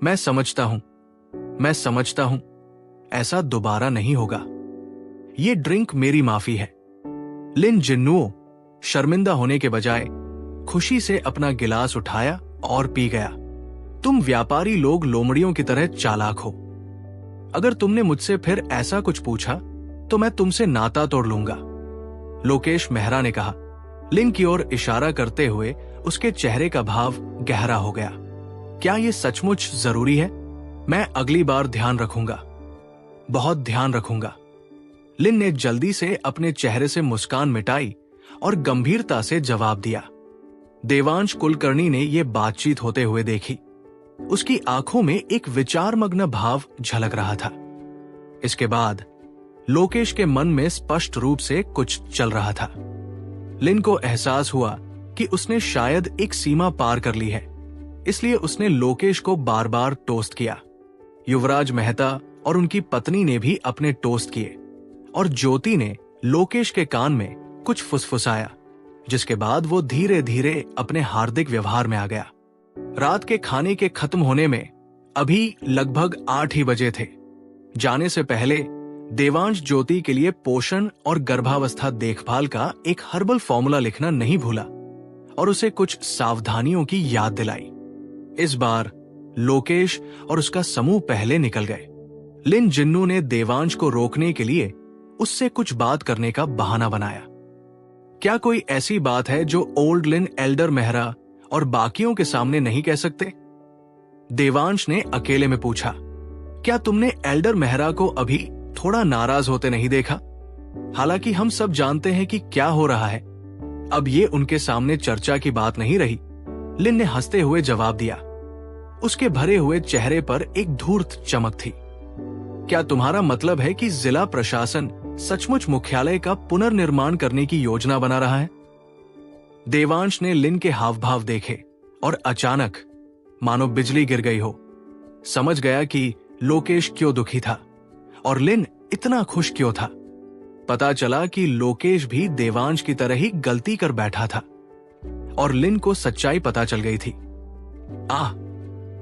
मैं समझता हूं, ऐसा दोबारा नहीं होगा। ये ड्रिंक मेरी माफी है। लिन जिन्नुओ शर्मिंदा होने के बजाय खुशी से अपना गिलास उठाया और पी गया। तुम व्यापारी लोग लोमड़ियों की तरह चालाक हो। अगर तुमने मुझसे फिर ऐसा कुछ पूछा तो मैं तुमसे नाता तोड़ लूंगा, लोकेश मेहरा ने कहा, लिन की ओर इशारा करते हुए। उसके चेहरे का भाव गहरा हो गया। क्या यह सचमुच जरूरी है? मैं अगली बार ध्यान रखूंगा, बहुत ध्यान रखूंगा। लिन ने जल्दी से अपने चेहरे से मुस्कान मिटाई और गंभीरता से जवाब दिया। देवांश कुलकर्णी ने यह बातचीत होते हुए देखी। उसकी आंखों में एक विचारमग्न भाव झलक रहा था। इसके बाद लोकेश के मन में स्पष्ट रूप से कुछ चल रहा था। लिन को एहसास हुआ कि उसने शायद एक सीमा पार कर ली है, इसलिए उसने लोकेश को बार बार टोस्ट किया। युवराज मेहता और उनकी पत्नी ने भी अपने टोस्ट किए और ज्योति ने लोकेश के कान में कुछ फुसफुसाया, जिसके बाद वो धीरे धीरे अपने हार्दिक व्यवहार में आ गया। रात के खाने के खत्म होने में अभी लगभग 8 ही बजे थे। जाने से पहले देवांश ज्योति के लिए पोषण और गर्भावस्था देखभाल का एक हर्बल फॉर्मूला लिखना नहीं भूला और उसे कुछ सावधानियों की याद दिलाई। इस बार लोकेश और उसका समूह पहले निकल गए। लिन जिन्नू ने देवांश को रोकने के लिए उससे कुछ बात करने का बहाना बनाया। क्या कोई ऐसी बात है जो ओल्ड लिन एल्डर मेहरा और बाकियों के सामने नहीं कह सकते? देवांश ने अकेले में पूछा। क्या तुमने एल्डर मेहरा को अभी थोड़ा नाराज होते नहीं देखा? हालांकि हम सब जानते हैं कि क्या हो रहा है। अब ये उनके सामने चर्चा की बात नहीं रही, लिन ने हंसते हुए जवाब दिया। उसके भरे हुए चेहरे पर एक धूर्त चमक थी। क्या तुम्हारा मतलब है कि जिला प्रशासन सचमुच मुख्यालय का पुनर्निर्माण करने की योजना बना रहा है? देवांश ने लिन के हाव भाव देखे और अचानक मानो बिजली गिर गई हो। समझ गया कि लोकेश क्यों दुखी था और लिन इतना खुश क्यों था। पता चला कि लोकेश भी देवांश की तरह ही गलती कर बैठा था और लिन को सच्चाई पता चल गई थी।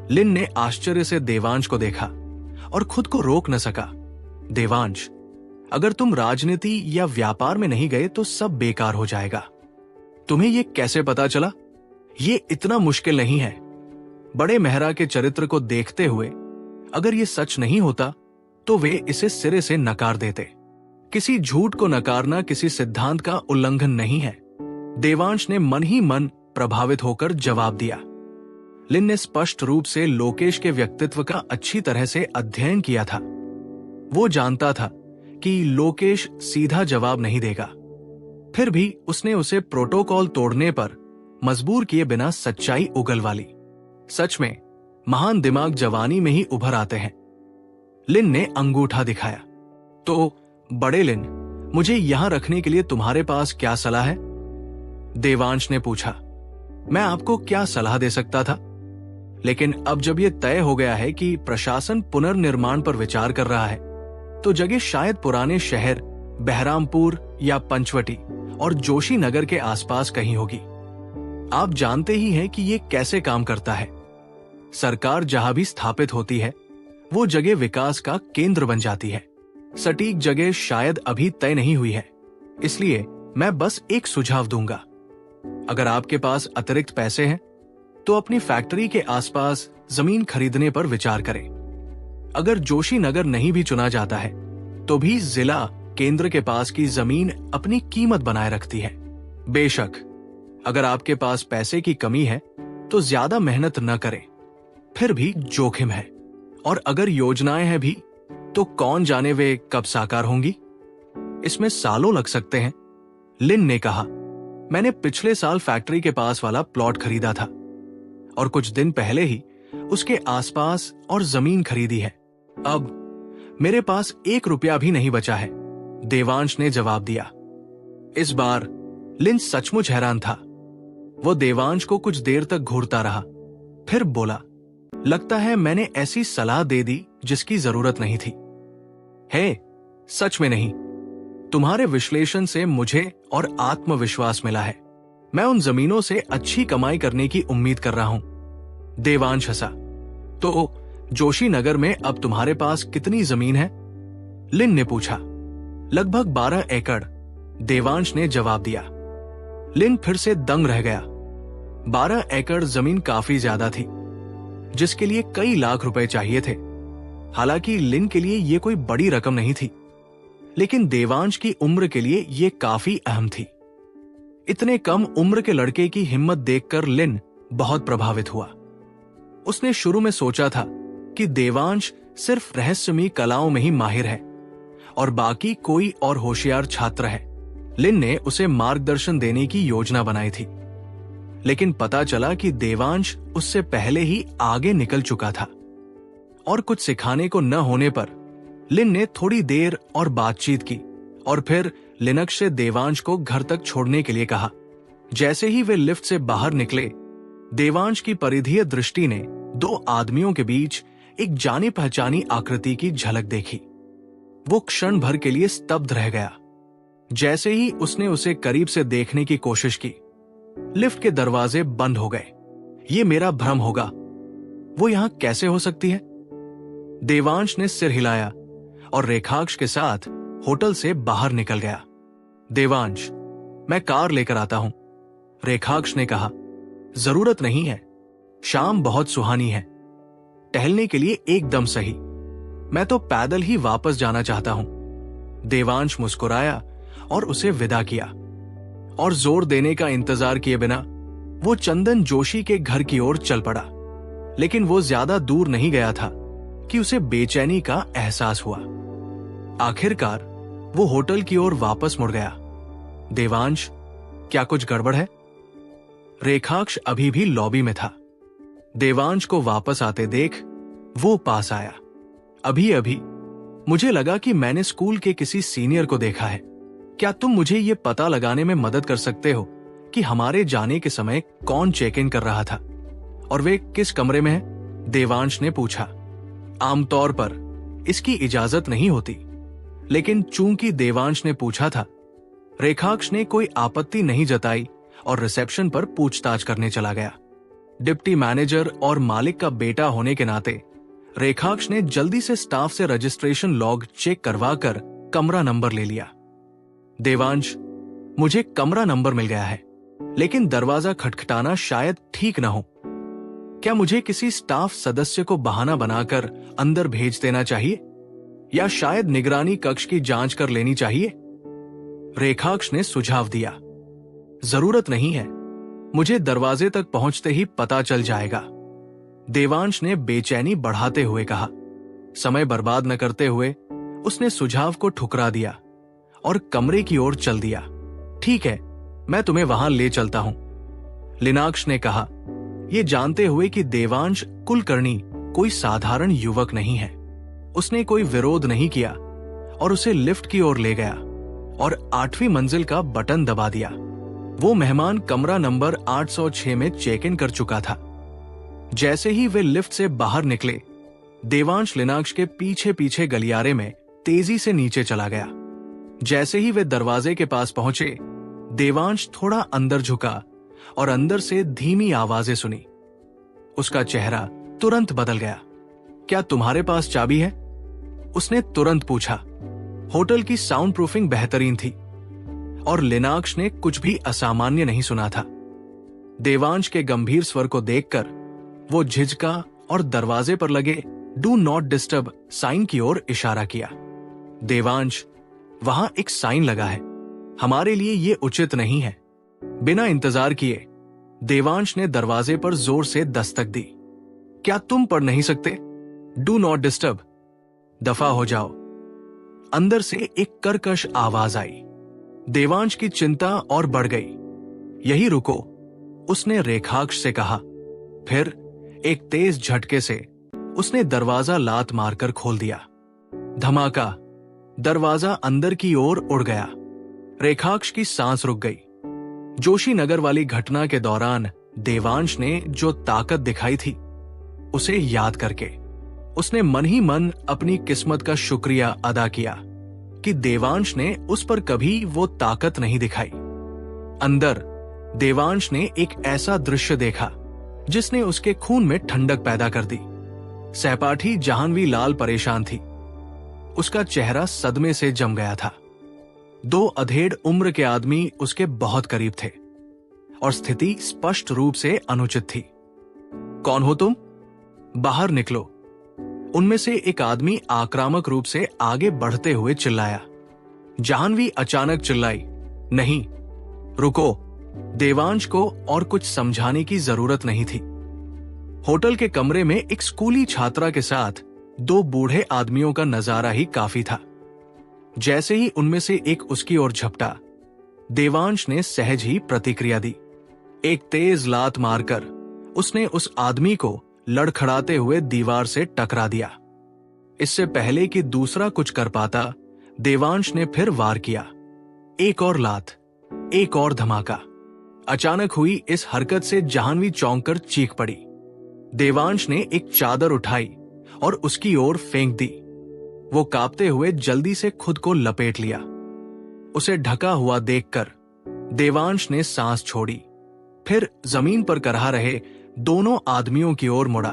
लिन ने आश्चर्य से देवांश को देखा और खुद को रोक न सका। देवांश, अगर तुम राजनीति या व्यापार में नहीं गए तो सब बेकार हो जाएगा। तुम्हें यह कैसे पता चला? ये इतना मुश्किल नहीं है। बड़े मेहरा के चरित्र को देखते हुए अगर ये सच नहीं होता तो वे इसे सिरे से नकार देते। किसी झूठ को नकारना किसी सिद्धांत का उल्लंघन नहीं है। देवांश ने मन ही मन प्रभावित होकर जवाब दिया। लिन ने स्पष्ट रूप से लोकेश के व्यक्तित्व का अच्छी तरह से अध्ययन किया था। वो जानता था कि लोकेश सीधा जवाब नहीं देगा, फिर भी उसने उसे प्रोटोकॉल तोड़ने पर मजबूर किए बिना सच्चाई उगलवा ली। सच में महान दिमाग जवानी में ही उभर आते हैं। लिन ने अंगूठा दिखाया। तो बड़े लिन, मुझे यहां रखने के लिए तुम्हारे पास क्या सलाह है? देवांश ने पूछा। मैं आपको क्या सलाह दे सकता था, लेकिन अब जब यह तय हो गया है कि प्रशासन पुनर्निर्माण पर विचार कर रहा है तो जगह शायद पुराने शहर बहरामपुर या पंचवटी और जोशी नगर के आसपास कहीं होगी। आप जानते ही हैं कि यह कैसे काम करता है। सरकार जहां भी स्थापित होती है वो जगह विकास का केंद्र बन जाती है। सटीक जगह शायद अभी तय नहीं हुई है, इसलिए मैं बस एक सुझाव दूंगा। अगर आपके पास अतिरिक्त पैसे हैं तो अपनी फैक्ट्री के आसपास जमीन खरीदने पर विचार करें। अगर जोशी नगर नहीं भी चुना जाता है तो भी जिला केंद्र के पास की जमीन अपनी कीमत बनाए रखती है। बेशक अगर आपके पास पैसे की कमी है तो ज्यादा मेहनत न करें, फिर भी जोखिम है। और अगर योजनाएं हैं भी तो कौन जाने वे कब साकार होंगी। इसमें सालों लग सकते हैं। लिन ने कहा, मैंने पिछले साल फैक्ट्री के पास वाला प्लॉट खरीदा था और कुछ दिन पहले ही उसके आसपास और जमीन खरीदी है। अब मेरे पास 1 रुपया भी नहीं बचा है, देवांश ने जवाब दिया। इस बार लिन सचमुच हैरान था। वो देवांश को कुछ देर तक घूरता रहा, फिर बोला, लगता है मैंने ऐसी सलाह दे दी जिसकी जरूरत नहीं थी। है, सच में नहीं। तुम्हारे विश्लेषण से मुझे और आत्मविश्वास मिला है। मैं उन जमीनों से अच्छी कमाई करने की उम्मीद कर रहा हूं। देवांश हंसा। तो जोशी नगर में अब तुम्हारे पास कितनी जमीन है? लिन ने पूछा। लगभग 12 एकड़, देवांश ने जवाब दिया। लिन फिर से दंग रह गया। 12 एकड़ जमीन काफी ज्यादा थी, जिसके लिए कई लाख रुपए चाहिए थे। हालांकि लिन के लिए यह कोई बड़ी रकम नहीं थी, लेकिन देवांश की उम्र के लिए यह काफी अहम थी। इतने कम उम्र के लड़के की हिम्मत देखकर लिन बहुत प्रभावित हुआ। उसने शुरू में सोचा था कि देवांश सिर्फ रहस्यमयी कलाओं में ही माहिर है और बाकी कोई और होशियार छात्र है। लिन ने उसे मार्गदर्शन देने की योजना बनाई थी, लेकिन पता चला कि देवांश उससे पहले ही आगे निकल चुका था और कुछ सिखाने को न होने पर लिन ने थोड़ी देर और बातचीत की और फिर लिनक्स से देवांश को घर तक छोड़ने के लिए कहा। जैसे ही वे लिफ्ट से बाहर निकले, देवांश की परिधीय दृष्टि ने 2 आदमियों के बीच एक जानी पहचानी आकृति की झलक देखी। वो क्षण भर के लिए स्तब्ध रह गया। जैसे ही उसने उसे करीब से देखने की कोशिश की, लिफ्ट के दरवाजे बंद हो गए। ये मेरा भ्रम होगा, वो यहां कैसे हो सकती है? देवांश ने सिर हिलाया और रेखाक्ष के साथ होटल से बाहर निकल गया। देवांश, मैं कार लेकर आता हूं, रेखाक्ष ने कहा। जरूरत नहीं है, शाम बहुत सुहानी है, टहलने के लिए एकदम सही। मैं तो पैदल ही वापस जाना चाहता हूं। देवांश मुस्कुराया और उसे विदा किया और जोर देने का इंतजार किए बिना वो चंदन जोशी के घर की ओर चल पड़ा। लेकिन वो ज्यादा दूर नहीं गया था कि उसे बेचैनी का एहसास हुआ। आखिरकार वो होटल की ओर वापस मुड़ गया। देवांश, क्या कुछ गड़बड़ है? रेखाक्ष अभी भी लॉबी में था। देवांश को वापस आते देख वो पास आया। अभी अभी मुझे लगा कि मैंने स्कूल के किसी सीनियर को देखा है। क्या तुम मुझे ये पता लगाने में मदद कर सकते हो कि हमारे जाने के समय कौन चेक इन कर रहा था और वे किस कमरे में है? देवांश ने पूछा। आमतौर पर इसकी इजाजत नहीं होती, लेकिन चूंकि देवांश ने पूछा था, रेखाक्ष ने कोई आपत्ति नहीं जताई और रिसेप्शन पर पूछताछ करने चला गया। डिप्टी मैनेजर और मालिक का बेटा होने के नाते रेखाक्ष ने जल्दी से स्टाफ से रजिस्ट्रेशन लॉग चेक करवाकर कमरा नंबर ले लिया। देवांश, मुझे कमरा नंबर मिल गया है, लेकिन दरवाजा खटखटाना शायद ठीक न हो। क्या मुझे किसी स्टाफ सदस्य को बहाना बनाकर अंदर भेज देना चाहिए या शायद निगरानी कक्ष की जांच कर लेनी चाहिए? रेखाक्ष ने सुझाव दिया। जरूरत नहीं है, मुझे दरवाजे तक पहुंचते ही पता चल जाएगा, देवांश ने बेचैनी बढ़ाते हुए कहा। समय बर्बाद न करते हुए उसने सुझाव को ठुकरा दिया और कमरे की ओर चल दिया। ठीक है, मैं तुम्हें वहां ले चलता हूं, लिनाक्ष ने कहा, यह जानते हुए कि देवांश कुलकर्णी कोई साधारण युवक नहीं है। उसने कोई विरोध नहीं किया और उसे लिफ्ट की ओर ले गया और 8वीं मंजिल का बटन दबा दिया। वो मेहमान कमरा नंबर 806 में चेक इन कर चुका था। जैसे ही वे लिफ्ट से बाहर निकले, देवांश लिनाक्ष के पीछे पीछे गलियारे में तेजी से नीचे चला गया। जैसे ही वे दरवाजे के पास पहुंचे, देवांश थोड़ा अंदर झुका और अंदर से धीमी आवाजें सुनी। उसका चेहरा तुरंत बदल गया। क्या तुम्हारे पास चाबी है? उसने तुरंत पूछा। होटल की साउंड प्रूफिंग बेहतरीन थी और लिनाक्ष ने कुछ भी असामान्य नहीं सुना था। देवांश के गंभीर स्वर को देखकर वो झिझका और दरवाजे पर लगे डू नॉट डिस्टर्ब साइन की ओर इशारा किया। देवांश, वहां एक साइन लगा है, हमारे लिए ये उचित नहीं है। बिना इंतजार किए देवांश ने दरवाजे पर जोर से दस्तक दी। क्या तुम पढ़ नहीं सकते? Do not disturb. दफा हो जाओ। अंदर से एक कर्कश आवाज आई। देवांश की चिंता और बढ़ गई। यही रुको, उसने रेखाक्ष से कहा। फिर एक तेज झटके से उसने दरवाजा लात मारकर खोल दिया। धमाका, दरवाजा अंदर की ओर उड़ गया। रेखाक्ष की सांस रुक गई। जोशी नगर वाली घटना के दौरान देवांश ने जो ताकत दिखाई थी, उसे याद करके उसने मन ही मन अपनी किस्मत का शुक्रिया अदा किया कि देवांश ने उस पर कभी वो ताकत नहीं दिखाई। अंदर देवांश ने एक ऐसा दृश्य देखा जिसने उसके खून में ठंडक पैदा कर दी। सहपाठी जाह्नवी लाल परेशान थी। उसका चेहरा सदमे से जम गया था। 2 अधेड़ उम्र के आदमी उसके बहुत करीब थे और स्थिति स्पष्ट रूप से अनुचित थी। कौन हो तुम? बाहर निकलो। उनमें से एक आदमी आक्रामक रूप से आगे बढ़ते हुए चिल्लाया। जाह्नवी अचानक चिल्लाई, नहीं, रुको। देवांश को और कुछ समझाने की जरूरत नहीं थी। होटल के कमरे में एक स्कूली छात्रा के साथ 2 बूढ़े आदमियों का नजारा ही काफी था। जैसे ही उनमें से एक उसकी ओर झपटा, देवांश ने सहज ही प्रतिक्रिया दी। एक तेज लात मारकर उसने उस आदमी को लड़खड़ाते हुए दीवार से टकरा दिया। इससे पहले कि दूसरा कुछ कर पाता, देवांश ने फिर वार किया। एक और लात, एक और धमाका। अचानक हुई इस हरकत से जाह्नवी चौंक कर चीख पड़ी। देवांश ने एक चादर उठाई और उसकी ओर फेंक दी। वो कांपते हुए जल्दी से खुद को लपेट लिया। उसे ढका हुआ देखकर देवांश ने सांस छोड़ी, फिर जमीन पर करहा रहे दोनों आदमियों की ओर मुड़ा।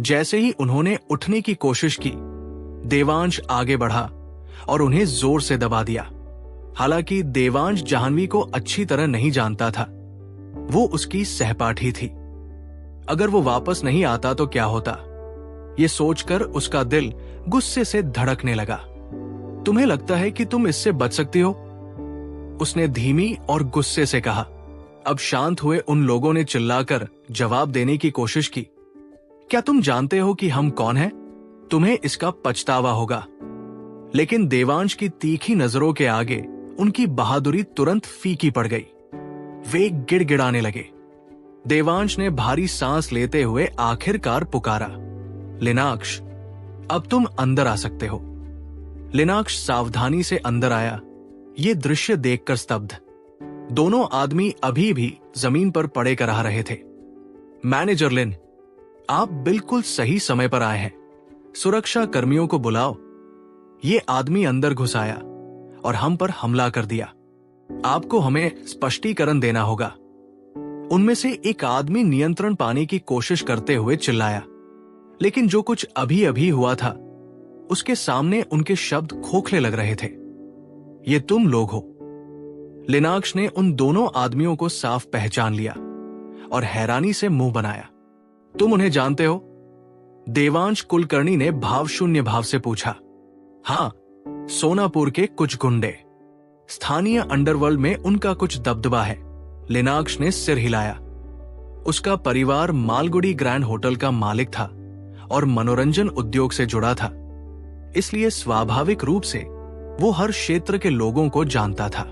जैसे ही उन्होंने उठने की कोशिश की, देवांश आगे बढ़ा और उन्हें जोर से दबा दिया। हालांकि देवांश जाह्नवी को अच्छी तरह नहीं जानता था। वो उसकी सहपाठी थी। अगर वो वापस नहीं आता तो क्या होता, ये सोचकर उसका दिल गुस्से से धड़कने लगा। तुम्हें लगता है कि तुम इससे बच सकती हो? उसने धीमी और गुस्से से कहा। अब शांत हुए उन लोगों ने चिल्लाकर जवाब देने की कोशिश की। क्या तुम जानते हो कि हम कौन हैं? तुम्हें इसका पछतावा होगा। लेकिन देवांश की तीखी नजरों के आगे उनकी बहादुरी तुरंत फीकी पड़ गई। वे गिड़गिड़ाने लगे। देवांश ने भारी सांस लेते हुए आखिरकार पुकारा, लिनाक्ष, अब तुम अंदर आ सकते हो। लिनाक्ष सावधानी से अंदर आया, ये दृश्य देखकर स्तब्ध। दोनों आदमी अभी भी जमीन पर पड़े करहा रहे थे। मैनेजर लिन, आप बिल्कुल सही समय पर आए हैं। सुरक्षा कर्मियों को बुलाओ। ये आदमी अंदर घुस आया और हम पर हमला कर दिया। आपको हमें स्पष्टीकरण देना होगा। उनमें से एक आदमी नियंत्रण पाने की कोशिश करते हुए चिल्लाया, लेकिन जो कुछ अभी अभी हुआ था उसके सामने उनके शब्द खोखले लग रहे थे। ये तुम लोग हो। लिनाक्ष ने उन दोनों आदमियों को साफ पहचान लिया और हैरानी से मुंह बनाया। तुम उन्हें जानते हो? देवांश कुलकर्णी ने भावशून्य भाव से पूछा। हां, सोनापुर के कुछ गुंडे। स्थानीय अंडरवर्ल्ड में उनका कुछ दबदबा है। लिनाक्ष ने सिर हिलाया। उसका परिवार मालगुडी ग्रैंड होटल का मालिक था और मनोरंजन उद्योग से जुड़ा था, इसलिए स्वाभाविक रूप से वो हर क्षेत्र के लोगों को जानता था।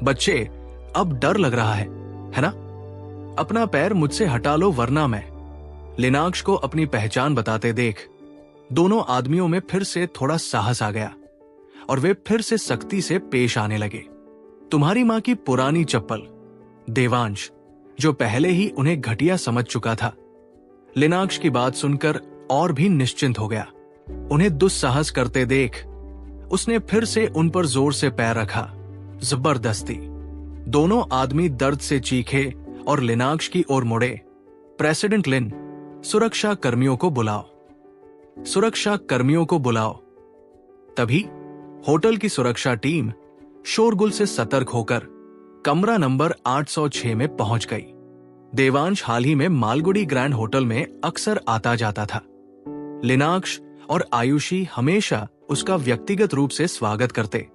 बच्चे, अब डर लग रहा है ना? अपना पैर मुझसे हटा लो वरना मैं। लिनाक्ष को अपनी पहचान बताते देख दोनों आदमियों में फिर से थोड़ा साहस आ गया और वे फिर से सख्ती से पेश आने लगे। तुम्हारी मां की पुरानी चप्पल। देवांश, जो पहले ही उन्हें घटिया समझ चुका था, लिनाक्ष की बात सुनकर और भी निश्चिंत हो गया। उन्हें दुस्साहस करते देख उसने फिर से उन पर जोर से पैर रखा, जबरदस्ती। दोनों आदमी दर्द से चीखे और लिनाक्ष की ओर मुड़े। प्रेसिडेंट लिन, सुरक्षा कर्मियों को बुलाओ। सुरक्षा कर्मियों को बुलाओ। तभी होटल की सुरक्षा टीम शोरगुल से सतर्क होकर कमरा नंबर 806 में पहुंच गई। देवांश हाल ही में मालगुडी ग्रैंड होटल में अक्सर आता जाता था। लिनाक्ष और आयुषी हमेशा उसका व्यक्तिगत रूप से स्वागत करते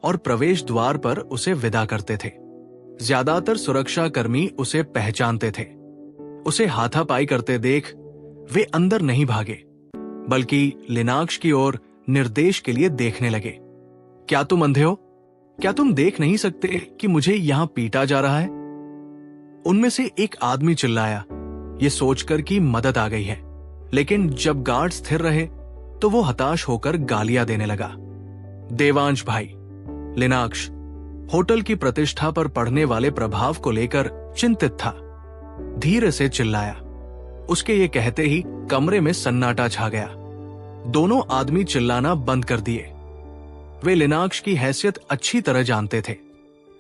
और प्रवेश द्वार पर उसे विदा करते थे। ज्यादातर सुरक्षा कर्मी उसे पहचानते थे। उसे हाथापाई करते देख वे अंदर नहीं भागे, बल्कि लिनाक्ष की ओर निर्देश के लिए देखने लगे। क्या तुम अंधे हो? क्या तुम देख नहीं सकते कि मुझे यहां पीटा जा रहा है? उनमें से एक आदमी चिल्लाया, ये सोचकर कि मदद आ गई है। लेकिन जब गार्ड स्थिर रहे तो वो हताश होकर गालियां देने लगा। देवांश भाई, लिनाक्ष होटल की प्रतिष्ठा पर पड़ने वाले प्रभाव को लेकर चिंतित था। धीरे से चिल्लाया। उसके ये कहते ही कमरे में सन्नाटा छा गया। दोनों आदमी चिल्लाना बंद कर दिए। वे लिनाक्ष की हैसियत अच्छी तरह जानते थे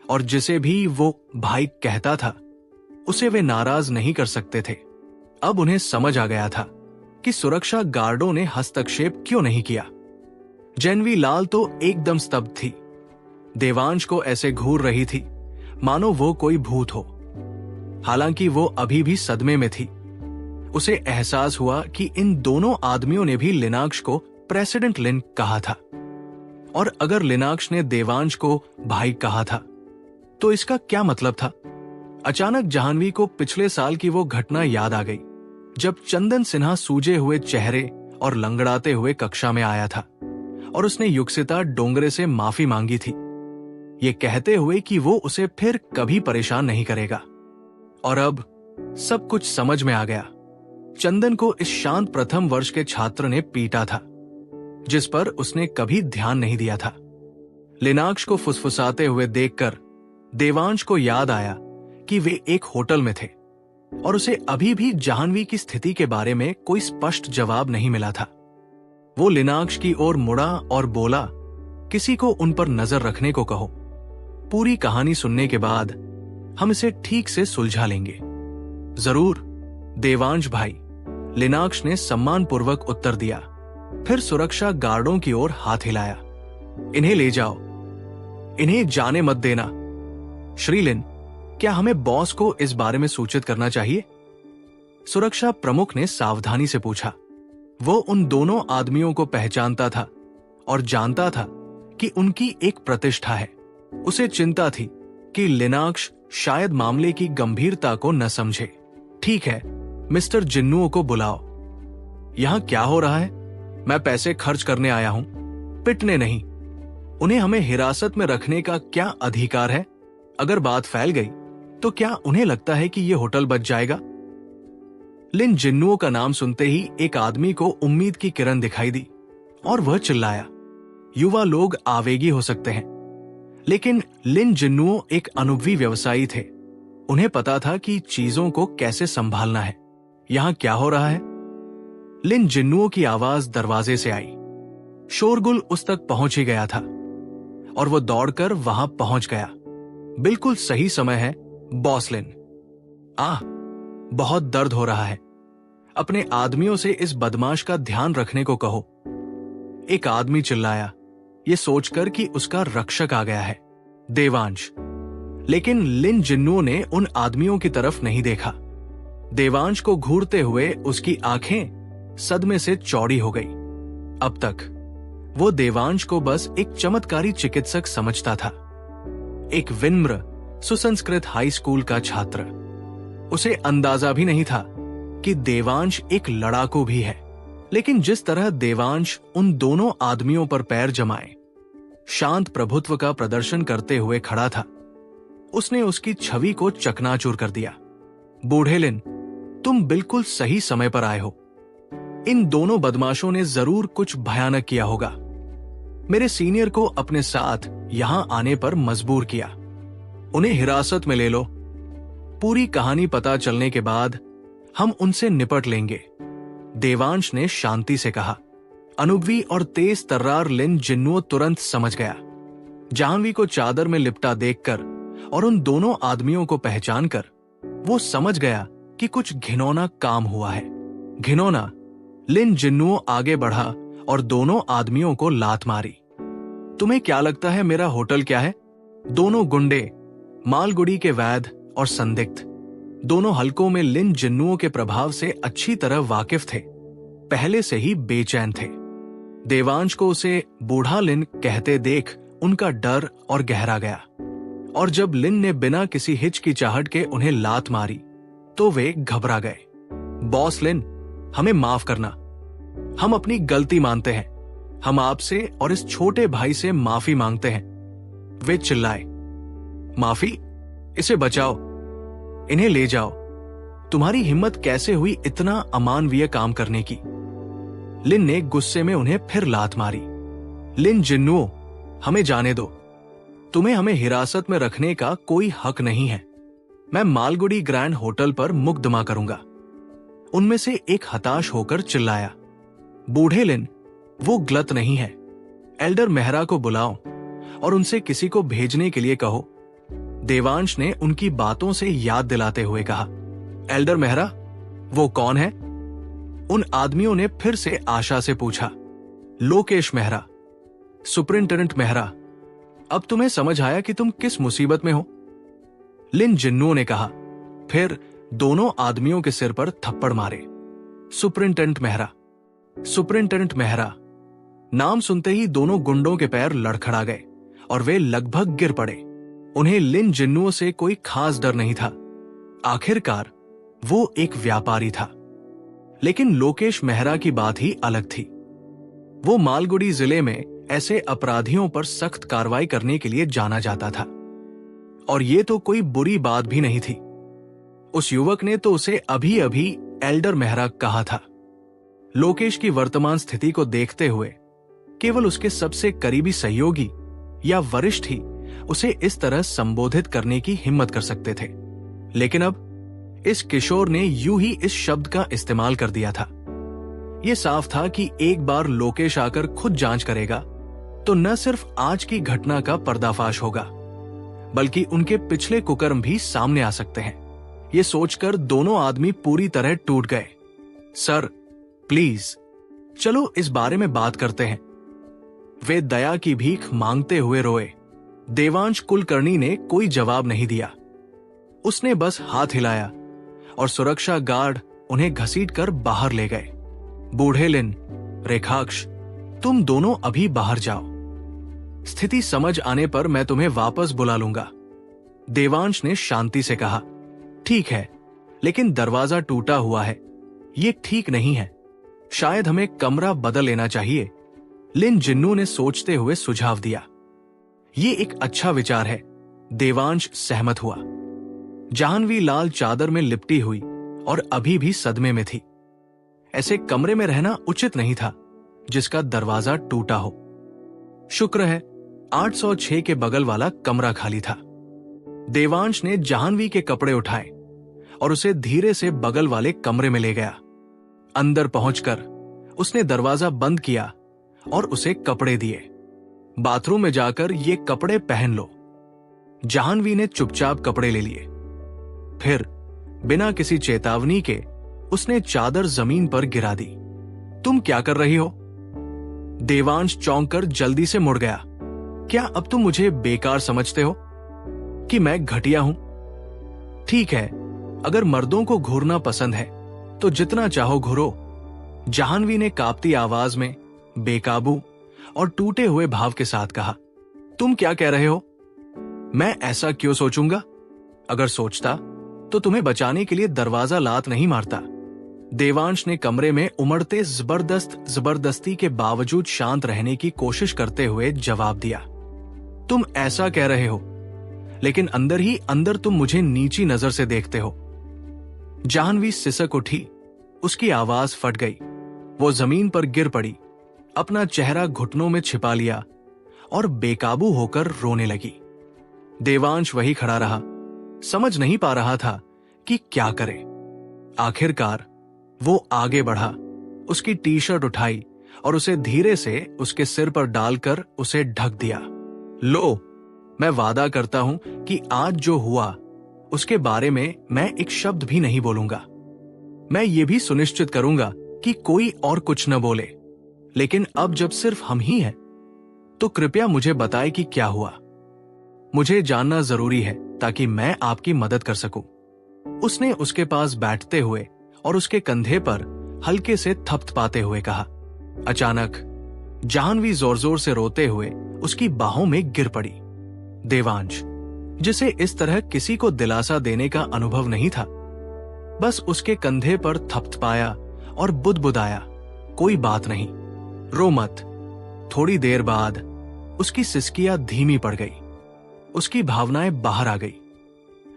और जिसे भी वो भाई कहता था उसे वे नाराज नहीं कर सकते थे। अब उन्हें समझ आ गया था कि सुरक्षा गार्डों ने हस्तक्षेप क्यों नहीं किया। जैनवी लाल तो एकदम स्तब्ध थी। देवांश को ऐसे घूर रही थी मानो वो कोई भूत हो। हालांकि वो अभी भी सदमे में थी। उसे एहसास हुआ कि इन दोनों आदमियों ने भी लिनाक्स को प्रेसिडेंट लिन कहा था, और अगर लिनाक्स ने देवांश को भाई कहा था तो इसका क्या मतलब था। अचानक जाह्नवी को पिछले साल की वो घटना याद आ गई जब चंदन सिन्हा सूजे हुए चेहरे और लंगड़ाते हुए कक्षा में आया था और उसने युक्सिता डोंगरे से माफी मांगी थी, ये कहते हुए कि वो उसे फिर कभी परेशान नहीं करेगा। और अब सब कुछ समझ में आ गया। चंदन को इस शांत प्रथम वर्ष के छात्र ने पीटा था जिस पर उसने कभी ध्यान नहीं दिया था। लिनाक्स को फुसफुसाते हुए देखकर देवांश को याद आया कि वे एक होटल में थे और उसे अभी भी जाह्नवी की स्थिति के बारे में कोई स्पष्ट जवाब नहीं मिला था। वो लिनाक्स की ओर मुड़ा और बोला, किसी को उन पर नजर रखने को कहो। पूरी कहानी सुनने के बाद हम इसे ठीक से सुलझा लेंगे। जरूर देवांश भाई, लिनाक्स ने सम्मानपूर्वक उत्तर दिया। फिर सुरक्षा गार्डों की ओर हाथ हिलाया। इन्हें ले जाओ, इन्हें जाने मत देना। श्रीलिन, क्या हमें बॉस को इस बारे में सूचित करना चाहिए? सुरक्षा प्रमुख ने सावधानी से पूछा। वो उन दोनों आदमियों को पहचानता था और जानता था कि उनकी एक प्रतिष्ठा है। उसे चिंता थी कि लिनाक्स शायद मामले की गंभीरता को न समझे। ठीक है, मिस्टर जिन्नुओ को बुलाओ। यहां क्या हो रहा है? मैं पैसे खर्च करने आया हूं, पिटने नहीं। उन्हें हमें हिरासत में रखने का क्या अधिकार है? अगर बात फैल गई तो क्या उन्हें लगता है कि यह होटल बच जाएगा? लिन जिन्नुओ का नाम सुनते ही एक आदमी को उम्मीद की किरण दिखाई दी और वह चिल्लाया। युवा लोग आवेगी हो सकते हैं, लेकिन लिन जिन्नुओ एक अनुभवी व्यवसायी थे। उन्हें पता था कि चीजों को कैसे संभालना है। यहां क्या हो रहा है? लिन जिन्नुओ की आवाज दरवाजे से आई। शोरगुल उस तक पहुंच ही गया था और वो दौड़कर वहां पहुंच गया। बिल्कुल सही समय है, बॉस लिन। बहुत दर्द हो रहा है। अपने आदमियों से इस बदमाश का ध्यान रखने को कहो। एक आदमी चिल्लाया, ये सोचकर कि उसका रक्षक आ गया है, देवांश। लेकिन लिन जिन्नुओ ने उन आदमियों की तरफ नहीं देखा। देवांश को घूरते हुए उसकी आंखें सदमे से चौड़ी हो गई। अब तक वो देवांश को बस एक चमत्कारी चिकित्सक समझता था, एक विनम्र सुसंस्कृत हाई स्कूल का छात्र। उसे अंदाजा भी नहीं था कि देवांश एक लड़ाकू भी है। लेकिन जिस तरह देवांश उन दोनों आदमियों पर पैर जमाए शांत प्रभुत्व का प्रदर्शन करते हुए खड़ा था, उसने उसकी छवि को चकनाचूर कर दिया। बूढ़े लिन, तुम बिल्कुल सही समय पर आए हो। इन दोनों बदमाशों ने जरूर कुछ भयानक किया होगा। मेरे सीनियर को अपने साथ यहां आने पर मजबूर किया। उन्हें हिरासत में ले लो। पूरी कहानी पता चलने के बाद हम उनसे निपट लेंगे, देवांश ने शांति से कहा। अनुभवी और तेज तर्रार लिन जिन्नुओ तुरंत समझ गया। जाह्नवी को चादर में लिपटा देखकर और उन दोनों आदमियों को पहचानकर वो समझ गया कि कुछ घिनौना काम हुआ है। घिनौना। लिन जिन्नुओ आगे बढ़ा और दोनों आदमियों को लात मारी। तुम्हें क्या लगता है मेरा होटल क्या है? दोनों गुंडे, मालगुडी के वैद्य और संदिग्ध, दोनों हलकों में लिन जिन्नुओ के प्रभाव से अच्छी तरह वाकिफ थे, पहले से ही बेचैन थे। देवांश को उसे बूढ़ा लिन कहते देख उनका डर और गहरा गया, और जब लिन ने बिना किसी हिचकिचाहट के उन्हें लात मारी तो वे घबरा गए। बॉस लिन, हमें माफ करना। हम अपनी गलती मानते हैं। हम आपसे और इस छोटे भाई से माफी मांगते हैं। वे चिल्लाए। माफी? इसे बचाओ, इन्हें ले जाओ। तुम्हारी हिम्मत कैसे हुई इतना अमानवीय काम करने की? लिन ने गुस्से में उन्हें फिर लात मारी। लिन जिन्नुओ, हमें जाने दो। तुम्हें हमें हिरासत में रखने का कोई हक नहीं है। मैं मालगुडी ग्रैंड होटल पर मुकदमा करूंगा। उनमें से एक हताश होकर चिल्लाया। बूढ़े लिन, वो गलत नहीं है। एल्डर मेहरा को बुलाओ और उनसे किसी को भेजने के लिए कहो। देवांश ने उनकी बातों से याद दिलाते हुए कहा। एल्डर मेहरा? वो कौन है? उन आदमियों ने फिर से आशा से पूछा, लोकेश मेहरा, सुपरिंटेंडेंट मेहरा, अब तुम्हें समझ आया कि तुम किस मुसीबत में हो? लिन जिन्नुओं ने कहा। फिर दोनों आदमियों के सिर पर थप्पड़ मारे। Superintendent Mehra, superintendent Mehra. नाम सुनते ही दोनों गुंडों के पैर लड़खड़ा गए और वे लगभग गिर पड़े। उन्हें लिन जिन्नुओं से कोई खास डर नहीं था। आखिरकार वो एक व्यापारी था। लेकिन लोकेश मेहरा की बात ही अलग थी। वो मालगुडी जिले में ऐसे अपराधियों पर सख्त कार्रवाई करने के लिए जाना जाता था। और ये तो कोई बुरी बात भी नहीं थी। उस युवक ने तो उसे अभी अभी एल्डर मेहरा कहा था। लोकेश की वर्तमान स्थिति को देखते हुए केवल उसके सबसे करीबी सहयोगी या वरिष्ठ ही उसे इस तरह संबोधित करने की हिम्मत कर सकते थे। लेकिन अब इस किशोर ने यूं ही इस शब्द का इस्तेमाल कर दिया था। यह साफ था कि एक बार लोकेश आकर खुद जांच करेगा तो न सिर्फ आज की घटना का पर्दाफाश होगा, बल्कि उनके पिछले कुकर्म भी सामने आ सकते हैं। ये सोचकर दोनों आदमी पूरी तरह टूट गए। सर, प्लीज चलो इस बारे में बात करते हैं। वे दया की भीख मांगते हुए रोए। देवांश कुलकर्णी ने कोई जवाब नहीं दिया। उसने बस हाथ हिलाया और सुरक्षा गार्ड उन्हें घसीटकर बाहर ले गए। बूढ़े लिन, रेखाक्ष, तुम दोनों अभी बाहर जाओ। स्थिति समझ आने पर मैं तुम्हें वापस बुला लूंगा। देवांश ने शांति से कहा। ठीक है, लेकिन दरवाजा टूटा हुआ है, ये ठीक नहीं है। शायद हमें कमरा बदल लेना चाहिए, लिन जिन्नू ने सोचते हुए सुझाव दिया। ये एक अच्छा विचार है, देवांश सहमत हुआ। जाह्नवी लाल चादर में लिपटी हुई और अभी भी सदमे में थी। ऐसे कमरे में रहना उचित नहीं था जिसका दरवाजा टूटा हो। शुक्र है 806 के बगल वाला कमरा खाली था। देवांश ने जाह्नवी के कपड़े उठाए और उसे धीरे से बगल वाले कमरे में ले गया। अंदर पहुंचकर उसने दरवाजा बंद किया और उसे कपड़े दिए। बाथरूम में जाकर ये कपड़े पहन लो। जाह्नवी ने चुपचाप कपड़े ले लिए। फिर बिना किसी चेतावनी के उसने चादर जमीन पर गिरा दी। तुम क्या कर रही हो? देवांश चौंक कर जल्दी से मुड़ गया। क्या अब तुम मुझे बेकार समझते हो कि मैं घटिया हूं? ठीक है, अगर मर्दों को घूरना पसंद है तो जितना चाहो घूरो, जाह्नवी ने कांपती आवाज में बेकाबू और टूटे हुए भाव के साथ कहा। तुम क्या कह रहे हो? मैं ऐसा क्यों सोचूंगा? अगर सोचता तो तुम्हें बचाने के लिए दरवाजा लात नहीं मारता। देवांश ने कमरे में उमड़ते जबरदस्ती के बावजूद शांत रहने की कोशिश करते हुए जवाब दिया। तुम ऐसा कह रहे हो, लेकिन अंदर ही अंदर तुम मुझे नीची नजर से देखते हो। जाह्नवी सिसक उठी, उसकी आवाज फट गई। वो जमीन पर गिर पड़ी, अपना चेहरा घुटनों में छिपा लिया और बेकाबू होकर रोने लगी। देवांश वही खड़ा रहा, समझ नहीं पा रहा था कि क्या करे। आखिरकार वो आगे बढ़ा, उसकी टी शर्ट उठाई और उसे धीरे से उसके सिर पर डालकर उसे ढक दिया। लो, मैं वादा करता हूं कि आज जो हुआ उसके बारे में मैं एक शब्द भी नहीं बोलूंगा। मैं ये भी सुनिश्चित करूंगा कि कोई और कुछ न बोले। लेकिन अब जब सिर्फ हम ही हैं, तो कृपया मुझे बताएं कि क्या हुआ। मुझे जानना जरूरी है ताकि मैं आपकी मदद कर सकूं। उसने उसके पास बैठते हुए और उसके कंधे पर हल्के से थपथपाते हुए कहा। अचानक जाह्नवी जोर जोर से रोते हुए उसकी बाहों में गिर पड़ी। देवांश, जिसे इस तरह किसी को दिलासा देने का अनुभव नहीं था, बस उसके कंधे पर थपथपाया और बुदबुदाया, कोई बात नहीं, रो मत। थोड़ी देर बाद उसकी सिसकियां धीमी पड़ गई, उसकी भावनाएं बाहर आ गई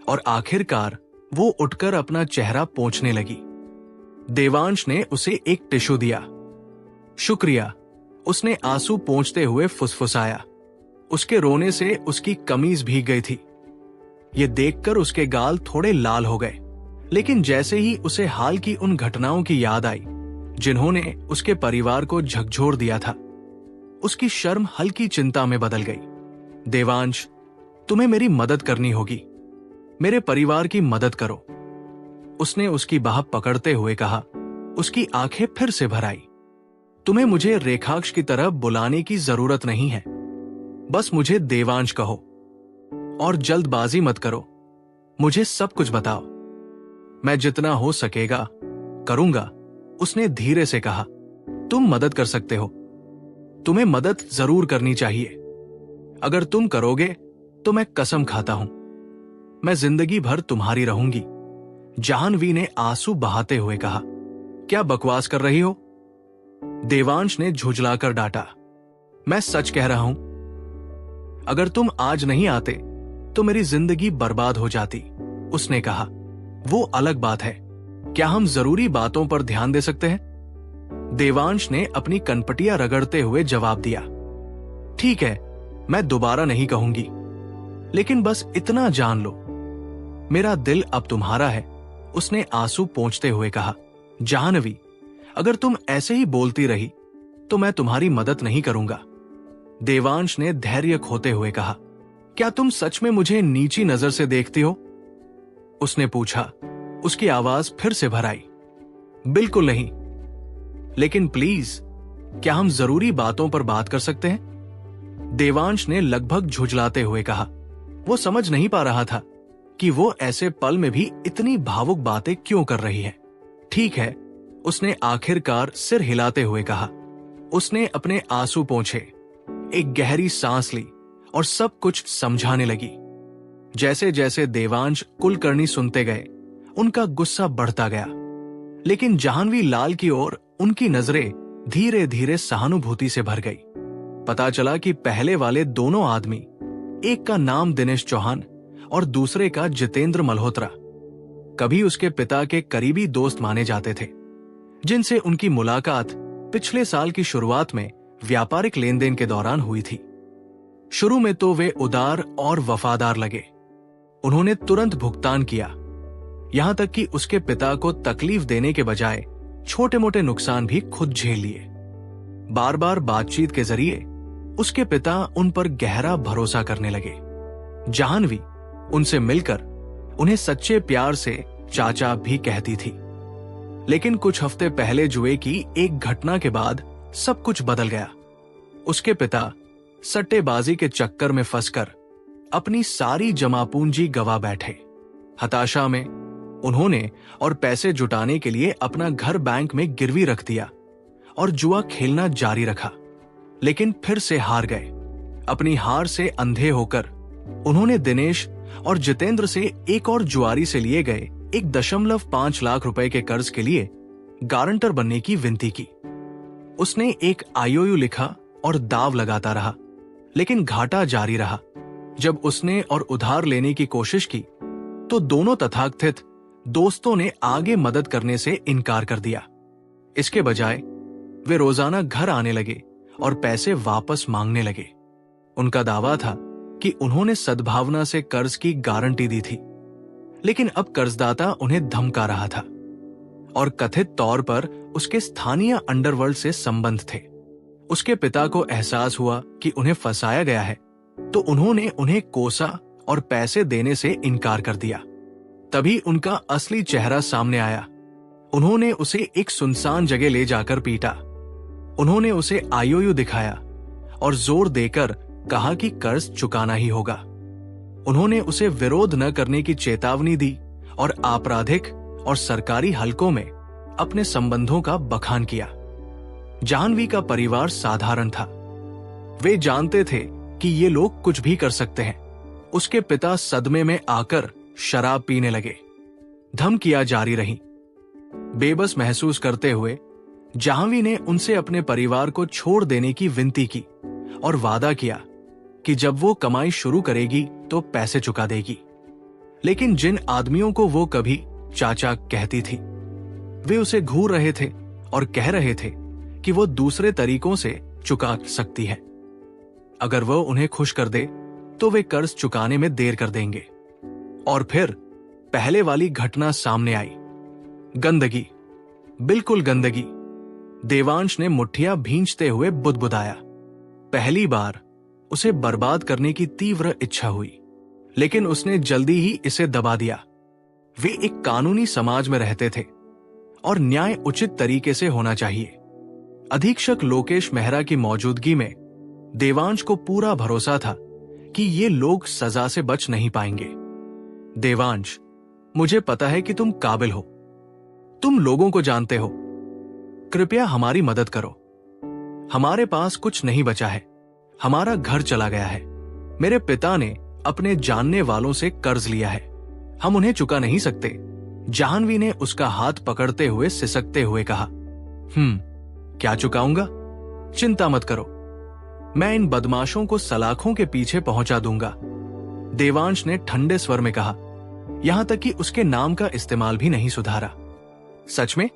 और आखिरकार वो उठकर अपना चेहरा पोंछने लगी। देवांश ने उसे एक टिश्यू दिया। शुक्रिया, उसने आंसू पोंछते हुए फुसफुसाया। उसके रोने से उसकी कमीज भीग गई थी। ये देखकर उसके गाल थोड़े लाल हो गए, लेकिन जैसे ही उसे हाल की उन घटनाओं की याद आई जिन्होंने उसके परिवार को झकझोर दिया था, उसकी शर्म हल्की चिंता में बदल गई। देवांश, तुम्हें मेरी मदद करनी होगी, मेरे परिवार की मदद करो, उसने उसकी बाह पकड़ते हुए कहा। उसकी आंखें फिर से भर आई। तुम्हें मुझे रेखाक्ष की तरह बुलाने की जरूरत नहीं है, बस मुझे देवांश कहो और जल्दबाजी मत करो। मुझे सब कुछ बताओ, मैं जितना हो सकेगा करूंगा। उसने धीरे से कहा, तुम मदद कर सकते हो, तुम्हें मदद जरूर करनी चाहिए। अगर तुम करोगे तो मैं कसम खाता हूं मैं जिंदगी भर तुम्हारी रहूंगी। जाह्नवी ने आंसू बहाते हुए कहा, क्या बकवास कर रही हो? देवांश ने झुंझलाकर डांटा, मैं सच कह रहा हूं। अगर तुम आज नहीं आते तो मेरी जिंदगी बर्बाद हो जाती। उसने कहा, वो अलग बात है, क्या हम जरूरी बातों पर ध्यान दे सकते हैं? देवांश ने अपनी कनपटियां रगड़ते हुए जवाब दिया, ठीक है, मैं दोबारा नहीं कहूंगी, लेकिन बस इतना जान लो, मेरा दिल अब तुम्हारा है। उसने आंसू पोंछते हुए कहा, जाह्नवी, अगर तुम ऐसे ही बोलती रही तो मैं तुम्हारी मदद नहीं करूंगा। देवांश ने धैर्य खोते हुए कहा, क्या तुम सच में मुझे नीची नजर से देखती हो? उसने पूछा। उसकी आवाज फिर से भर आई, बिल्कुल नहीं, लेकिन प्लीज, क्या हम जरूरी बातों पर बात कर सकते हैं? देवांश ने लगभग झुंझलाते हुए कहा। वो समझ नहीं पा रहा था कि वो ऐसे पल में भी इतनी भावुक बातें क्यों कर रही है। ठीक है, उसने आखिरकार सिर हिलाते हुए कहा। उसने अपने आंसू पोंछे, एक गहरी सांस ली और सब कुछ समझाने लगी। जैसे जैसे देवांश कुलकर्णी सुनते गए, उनका गुस्सा बढ़ता गया, लेकिन जाह्नवी लाल की ओर उनकी नजरें धीरे धीरे सहानुभूति से भर गई। पता चला कि पहले वाले दोनों आदमी, एक का नाम दिनेश चौहान और दूसरे का जितेंद्र मल्होत्रा, कभी उसके पिता के करीबी दोस्त माने जाते थे, जिनसे उनकी मुलाकात पिछले साल की शुरुआत में व्यापारिक लेन देन के दौरान हुई थी। शुरू में तो वे उदार और वफादार लगे। उन्होंने तुरंत भुगतान किया, यहां तक कि उसके पिता को तकलीफ देने के बजाय छोटे मोटे नुकसान भी खुद झेल लिए। बार बार बातचीत के जरिए उसके पिता उन पर गहरा भरोसा करने लगे। जाह्नवी उनसे मिलकर उन्हें सच्चे प्यार से चाचा भी कहती थी। लेकिन कुछ हफ्ते पहले जुए की एक घटना के बाद सब कुछ बदल गया। उसके पिता सट्टेबाजी के चक्कर में फंसकर अपनी सारी जमा पूंजी गवा बैठे। हताशा में उन्होंने और पैसे जुटाने के लिए अपना घर बैंक में गिरवी रख दिया और जुआ खेलना जारी रखा, लेकिन फिर से हार गए। अपनी हार से अंधे होकर उन्होंने दिनेश और जितेंद्र से एक और जुआरी से लिए गए 1.5 लाख रुपए के कर्ज के लिए गारंटर बनने की विनती की। उसने एक आईओयू लिखा और दाव लगाता रहा, लेकिन घाटा जारी रहा। जब उसने और उधार लेने की कोशिश की तो दोनों तथाकथित दोस्तों ने आगे मदद करने से इनकार कर दिया। इसके बजाय वे रोजाना घर आने लगे और पैसे वापस मांगने लगे। उनका दावा था कि उन्होंने सद्भावना से कर्ज की गारंटी दी थी, लेकिन अब कर्जदाता उन्हें धमका रहा था और कथित तौर पर उसके स्थानीय अंडरवर्ल्ड से संबंध थे। उसके पिता को एहसास हुआ कि उन्हें फंसाया गया है, तो उन्होंने उन्हें कोसा और पैसे देने से इनकार कर दिया। तभी उनका असली चेहरा सामने आया। उन्होंने उसे एक सुनसान जगह ले जाकर पीटा। उन्होंने उसे आईओयू दिखाया और जोर देकर कहा कि कर्ज चुकाना ही होगा। उन्होंने उसे विरोध न करने की चेतावनी दी और आपराधिक और सरकारी हलकों में अपने संबंधों का बखान किया। जाह्नवी का परिवार साधारण था। वे जानते थे कि ये लोग कुछ भी कर सकते हैं। उसके पिता सदमे में आकर शराब पीने लगे। धमकियां जारी रहीं। बेबस महसूस करते हुए जाह्नवी ने उनसे अपने परिवार को छोड़ देने की विनती की और वादा किया कि जब वो कमाई शुरू करेगी तो पैसे चुका देगी। लेकिन जिन आदमियों को वो कभी चाचा कहती थी, वे उसे घूर रहे थे और कह रहे थे कि वो दूसरे तरीकों से चुका सकती है। अगर वो उन्हें खुश कर दे तो वे कर्ज चुकाने में देर कर देंगे। और फिर पहले वाली घटना सामने आई। गंदगी, बिल्कुल गंदगी। देवांश ने मुट्ठियां भींचते हुए बुदबुदाया। पहली बार उसे बर्बाद करने की तीव्र इच्छा हुई, लेकिन उसने जल्दी ही इसे दबा दिया। वे एक कानूनी समाज में रहते थे और न्याय उचित तरीके से होना चाहिए। अधीक्षक लोकेश मेहरा की मौजूदगी में देवांश को पूरा भरोसा था कि ये लोग सजा से बच नहीं पाएंगे। देवांश, मुझे पता है कि तुम काबिल हो, तुम लोगों को जानते हो, कृपया हमारी मदद करो। हमारे पास कुछ नहीं बचा है, हमारा घर चला गया है। मेरे पिता ने अपने जानने वालों से कर्ज लिया है, हम उन्हें चुका नहीं सकते। जाह्नवी ने उसका हाथ पकड़ते हुए सिसकते हुए कहा, क्या चुकाऊंगा? चिंता मत करो, मैं इन बदमाशों को सलाखों के पीछे पहुंचा दूंगा। देवांश ने ठंडे स्वर में कहा, यहां तक कि उसके नाम का इस्तेमाल भी नहीं सुधारा। सच में?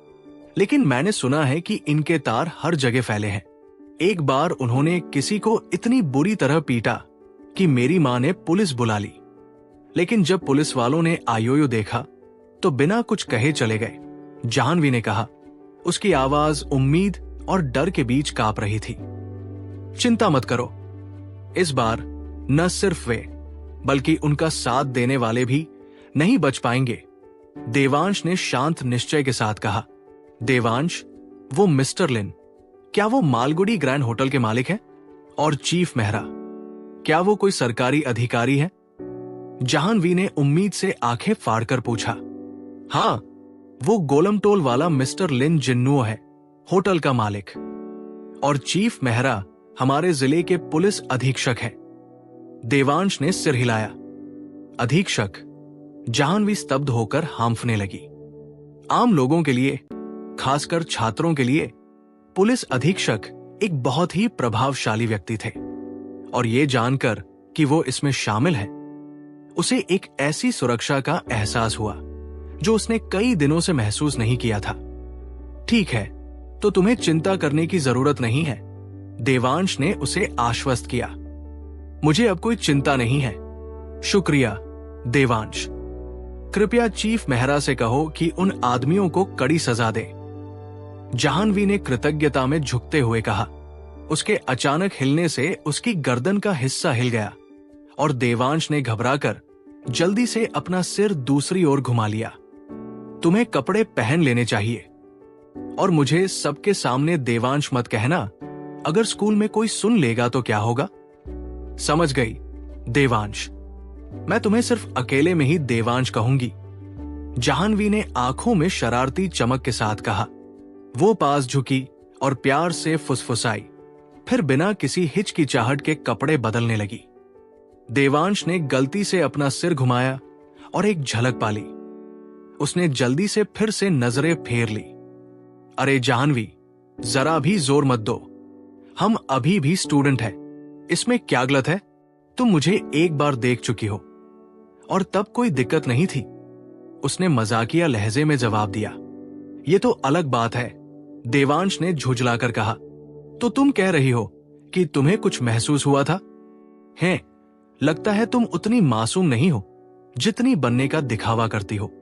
लेकिन मैंने सुना है कि इनके तार हर जगह फैले हैं। एक बार उन्होंने किसी को इतनी बुरी तरह पीटा कि मेरी मां ने पुलिस बुला ली, लेकिन जब पुलिस वालों ने आयोयो देखा तो बिना कुछ कहे चले गए। जाह्नवी ने कहा, उसकी आवाज उम्मीद और डर के बीच कांप रही थी। चिंता मत करो, इस बार न सिर्फ वे बल्कि उनका साथ देने वाले भी नहीं बच पाएंगे। देवांश ने शांत निश्चय के साथ कहा, देवांश, वो मिस्टर लिन, क्या वो मालगुडी ग्रैंड होटल के मालिक हैं? और चीफ मेहरा, क्या वो कोई सरकारी अधिकारी है? जाह्नवी ने उम्मीद से आंखें फाड़कर पूछा। हाँ, वो गोलमटोल वाला मिस्टर लिन जिन्नुओ है, होटल का मालिक। और चीफ मेहरा हमारे जिले के पुलिस अधीक्षक हैं। देवांश ने सिर हिलाया। अधीक्षक? जाह्नवी स्तब्ध होकर हांफने लगी। आम लोगों के लिए, खासकर छात्रों के लिए, पुलिस अधीक्षक एक बहुत ही प्रभावशाली व्यक्ति थे, और ये जानकर कि वो इसमें शामिल है, उसे एक ऐसी सुरक्षा का एहसास हुआ जो उसने कई दिनों से महसूस नहीं किया था। ठीक है, तो तुम्हें चिंता करने की जरूरत नहीं है, देवांश ने उसे आश्वस्त किया। मुझे अब कोई चिंता नहीं है। शुक्रिया देवांश। कृपया चीफ मेहरा से कहो कि उन आदमियों को कड़ी सजा दे। जाह्नवी ने कृतज्ञता में झुकते हुए कहा। उसके अचानक हिलने से उसकी गर्दन का हिस्सा हिल गया और देवांश ने घबराकर जल्दी से अपना सिर दूसरी ओर घुमा लिया। तुम्हें कपड़े पहन लेने चाहिए, और मुझे सबके सामने देवांश मत कहना, अगर स्कूल में कोई सुन लेगा तो क्या होगा? समझ गई देवांश, मैं तुम्हें सिर्फ अकेले में ही देवांश कहूंगी। जाह्नवी ने आंखों में शरारती चमक के साथ कहा। वो पास झुकी और प्यार से फुसफुसाई, फिर बिना किसी हिचकिचाहट के कपड़े बदलने लगी। देवांश ने गलती से अपना सिर घुमाया और एक झलक पाली। उसने जल्दी से फिर से नजरें फेर ली। अरे जाह्नवी, जरा भी जोर मत दो, हम अभी भी स्टूडेंट हैं, इसमें क्या गलत है? तुम मुझे एक बार देख चुकी हो और तब कोई दिक्कत नहीं थी, उसने मजाकिया लहजे में जवाब दिया। ये तो अलग बात है, देवांश ने झुंझलाकर कहा। तो तुम कह रही हो कि तुम्हें कुछ महसूस हुआ था? हैं, लगता है तुम उतनी मासूम नहीं हो जितनी बनने का दिखावा करती हो।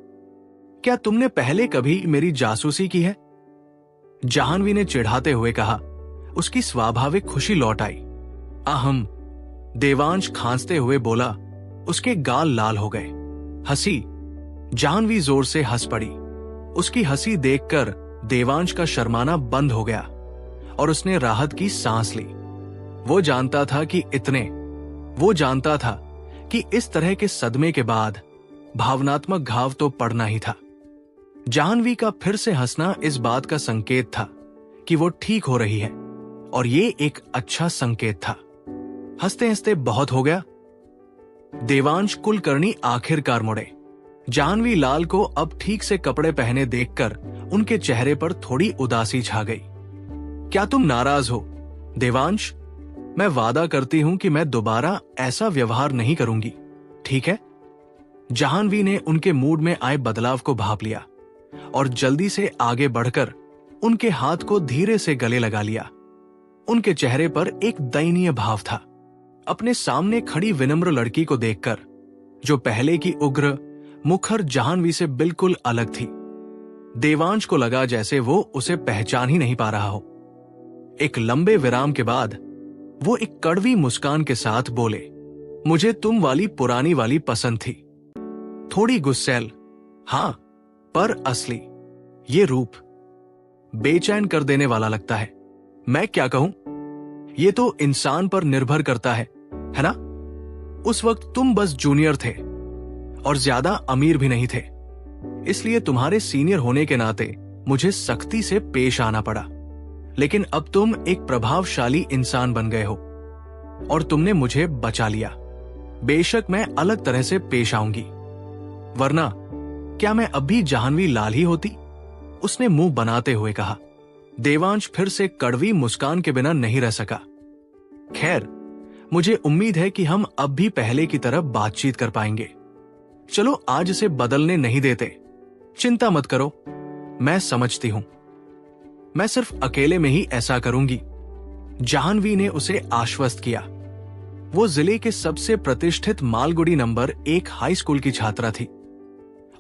क्या तुमने पहले कभी मेरी जासूसी की है? जाह्नवी ने चिढ़ाते हुए कहा। उसकी स्वाभाविक खुशी लौट आई। अहम, देवांश खांसते हुए बोला। उसके गाल लाल हो गए। हंसी, जाह्नवी जोर से हंस पड़ी। उसकी हंसी देखकर देवांश का शर्माना बंद हो गया और उसने राहत की सांस ली। वो जानता था कि इस तरह के सदमे के बाद भावनात्मक घाव तो पड़ना ही था। जाह्नवी का फिर से हंसना इस बात का संकेत था कि वो ठीक हो रही है, और ये एक अच्छा संकेत था। हंसते हंसते बहुत हो गया। देवांश कुलकर्णी आखिरकार मुड़े। जाह्नवी लाल को अब ठीक से कपड़े पहने देखकर उनके चेहरे पर थोड़ी उदासी छा गई। क्या तुम नाराज हो? देवांश, मैं वादा करती हूं कि मैं दोबारा ऐसा व्यवहार नहीं करूंगी, ठीक है? जाह्नवी ने उनके मूड में आए बदलाव को भांप लिया और जल्दी से आगे बढ़कर उनके हाथ को धीरे से गले लगा लिया। उनके चेहरे पर एक दयनीय भाव था, अपने सामने खड़ी विनम्र लड़की को देखकर, जो पहले की उग्र मुखर जाह्नवी से बिल्कुल अलग थी। देवांश को लगा जैसे वो उसे पहचान ही नहीं पा रहा हो। एक लंबे विराम के बाद वो एक कड़वी मुस्कान के साथ बोले, मुझे तुम वाली पुरानी वाली पसंद थी, थोड़ी गुस्सैल, हाँ, पर असली। ये रूप बेचैन कर देने वाला लगता है। मैं क्या कहूं, ये तो इंसान पर निर्भर करता है ना? उस वक्त तुम बस जूनियर थे और ज्यादा अमीर भी नहीं थे, इसलिए तुम्हारे सीनियर होने के नाते मुझे सख्ती से पेश आना पड़ा। लेकिन अब तुम एक प्रभावशाली इंसान बन गए हो और तुमने मुझे बचा लिया। बेशक मैं अलग तरह से पेश आऊंगी, वरना क्या मैं अब भी जाह्नवी लाल ही होती? उसने मुंह बनाते हुए कहा। देवांश फिर से कड़वी मुस्कान के बिना नहीं रह सका। खैर, मुझे उम्मीद है कि हम अब भी पहले की तरह बातचीत कर पाएंगे। चलो आज इसे बदलने नहीं देते। चिंता मत करो, मैं समझती हूं। मैं सिर्फ अकेले में ही ऐसा करूंगी, जाह्नवी ने उसे आश्वस्त किया। वो जिले के सबसे प्रतिष्ठित मालगुडी नंबर 1 हाई स्कूल की छात्रा थी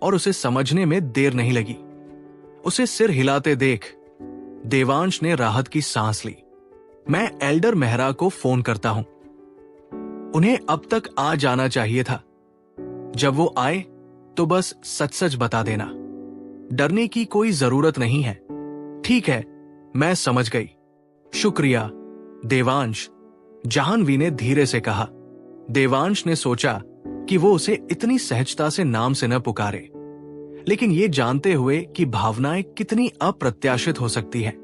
और उसे समझने में देर नहीं लगी। उसे सिर हिलाते देख देवांश ने राहत की सांस ली। मैं एल्डर मेहरा को फोन करता हूं, उन्हें अब तक आ जाना चाहिए था। जब वो आए तो बस सच सच बता देना, डरने की कोई जरूरत नहीं है। ठीक है, मैं समझ गई। शुक्रिया देवांश, जाह्नवी ने धीरे से कहा। देवांश ने सोचा कि वो उसे इतनी सहजता से नाम से न पुकारे, लेकिन ये जानते हुए कि भावनाएं कितनी अप्रत्याशित हो सकती हैं,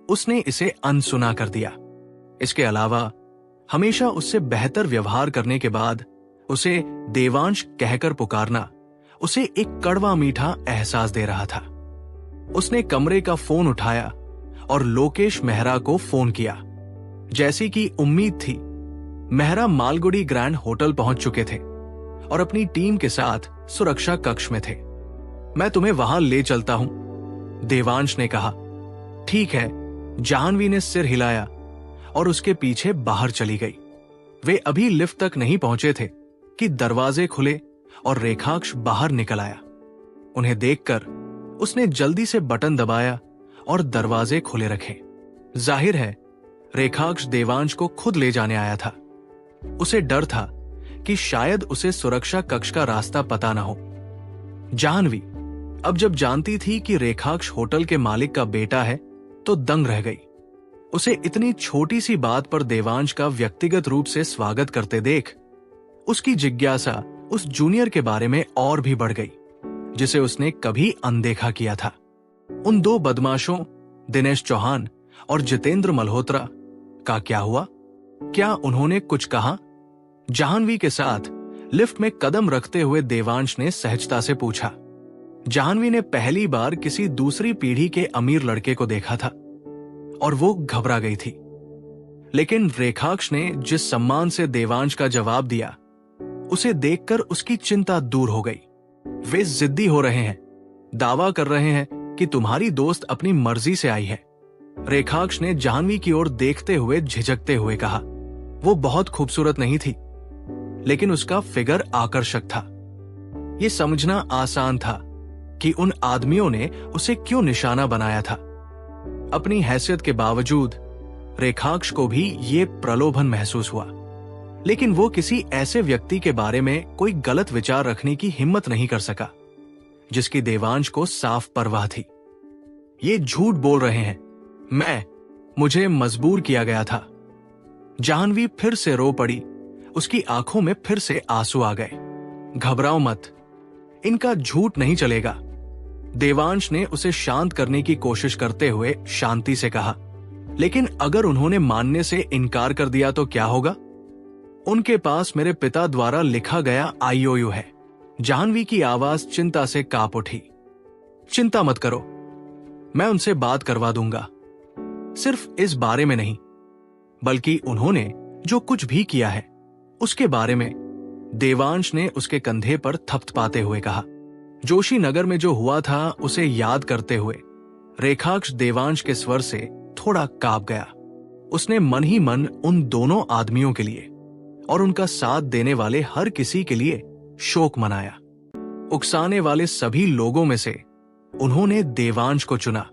उसने इसे अनसुना कर दिया। इसके अलावा हमेशा उससे बेहतर व्यवहार करने के बाद उसे देवांश कहकर पुकारना उसे एक कड़वा मीठा एहसास दे रहा था। उसने कमरे का फोन उठाया और लोकेश मेहरा को फोन किया। जैसी कि उम्मीद थी, मेहरा मालगुडी ग्रैंड होटल पहुंच चुके थे और अपनी टीम के साथ सुरक्षा कक्ष में थे। मैं तुम्हें वहां ले चलता हूं, देवांश ने कहा। ठीक है, जाह्नवी ने सिर हिलाया और उसके पीछे बाहर चली गई। वे अभी लिफ्ट तक नहीं पहुंचे थे कि दरवाजे खुले और रेखाक्ष बाहर निकल आया। उन्हें देखकर उसने जल्दी से बटन दबाया और दरवाजे खुले रखे। जाहिर है रेखाक्ष देवांश को खुद ले जाने आया था। उसे डर था कि शायद उसे सुरक्षा कक्ष का रास्ता पता न हो। जाह्नवी अब जब जानती थी कि रेखाक्ष होटल के मालिक का बेटा है तो दंग रह गई। उसे इतनी छोटी सी बात पर देवांश का व्यक्तिगत रूप से स्वागत करते देख उसकी जिज्ञासा उस जूनियर के बारे में और भी बढ़ गई, जिसे उसने कभी अनदेखा किया था। उन दो बदमाशों दिनेश चौहान और जितेंद्र मल्होत्रा का क्या हुआ? क्या उन्होंने कुछ कहा? जाह्नवी के साथ लिफ्ट में कदम रखते हुए देवांश ने सहजता से पूछा। जाह्नवी ने पहली बार किसी दूसरी पीढ़ी के अमीर लड़के को देखा था और वो घबरा गई थी। लेकिन रेखाक्ष ने जिस सम्मान से देवांश का जवाब दिया, उसे देखकर उसकी चिंता दूर हो गई। वे जिद्दी हो रहे हैं, दावा कर रहे हैं कि तुम्हारी दोस्त अपनी मर्जी से आई है, रेखाक्ष ने जाह्नवी की ओर देखते हुए झिझकते हुए कहा। वो बहुत खूबसूरत नहीं थी, लेकिन उसका फिगर आकर्षक था। ये समझना आसान था कि उन आदमियों ने उसे क्यों निशाना बनाया था। अपनी हैसियत के बावजूद रेखाक्ष को भी ये प्रलोभन महसूस हुआ, लेकिन वो किसी ऐसे व्यक्ति के बारे में कोई गलत विचार रखने की हिम्मत नहीं कर सका जिसकी देवांश को साफ परवाह थी। ये झूठ बोल रहे हैं, मुझे मजबूर किया गया था। जाह्नवी फिर से रो पड़ी। उसकी आंखों में फिर से आंसू आ गए। घबराओ मत, इनका झूठ नहीं चलेगा, देवांश ने उसे शांत करने की कोशिश करते हुए शांति से कहा। लेकिन अगर उन्होंने मानने से इनकार कर दिया तो क्या होगा? उनके पास मेरे पिता द्वारा लिखा गया IOU है। जाह्नवी की आवाज चिंता से कांप उठी। चिंता मत करो, मैं उनसे बात करवा दूंगा। सिर्फ इस बारे में नहीं, बल्कि उन्होंने जो कुछ भी किया है उसके बारे में, देवांश ने उसके कंधे पर थपथपाते हुए कहा। जोशी नगर में जो हुआ था उसे याद करते हुए रेखाक्ष देवांश के स्वर से थोड़ा कांप गया। उसने मन ही मन उन दोनों आदमियों के लिए और उनका साथ देने वाले हर किसी के लिए शोक मनाया। उकसाने वाले सभी लोगों में से उन्होंने देवांश को चुना।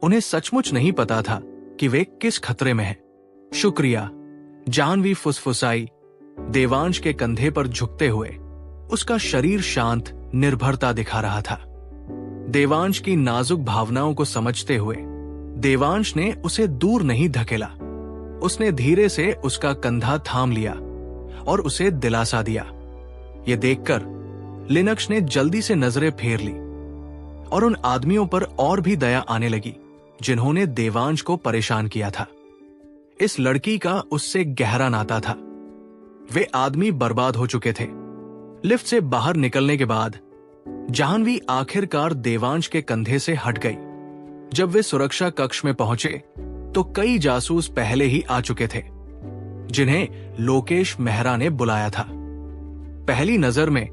उन्हें सचमुच नहीं पता था कि वे किस खतरे में हैं। शुक्रिया, जाह्नवी फुसफुसाई, देवांश के कंधे पर झुकते हुए। उसका शरीर शांत निर्भरता दिखा रहा था। देवांश की नाजुक भावनाओं को समझते हुए देवांश ने उसे दूर नहीं धकेला। उसने धीरे से उसका कंधा थाम लिया और उसे दिलासा दिया। यह देखकर लिनक्स ने जल्दी से नजरें फेर ली और उन आदमियों पर और भी दया आने लगी जिन्होंने देवांश को परेशान किया था। इस लड़की का उससे गहरा नाता था। वे आदमी बर्बाद हो चुके थे। लिफ्ट से बाहर निकलने के बाद जाह्नवी आखिरकार देवांश के कंधे से हट गई। जब वे सुरक्षा कक्ष में पहुंचे तो कई जासूस पहले ही आ चुके थे जिन्हें लोकेश मेहरा ने बुलाया था। पहली नजर में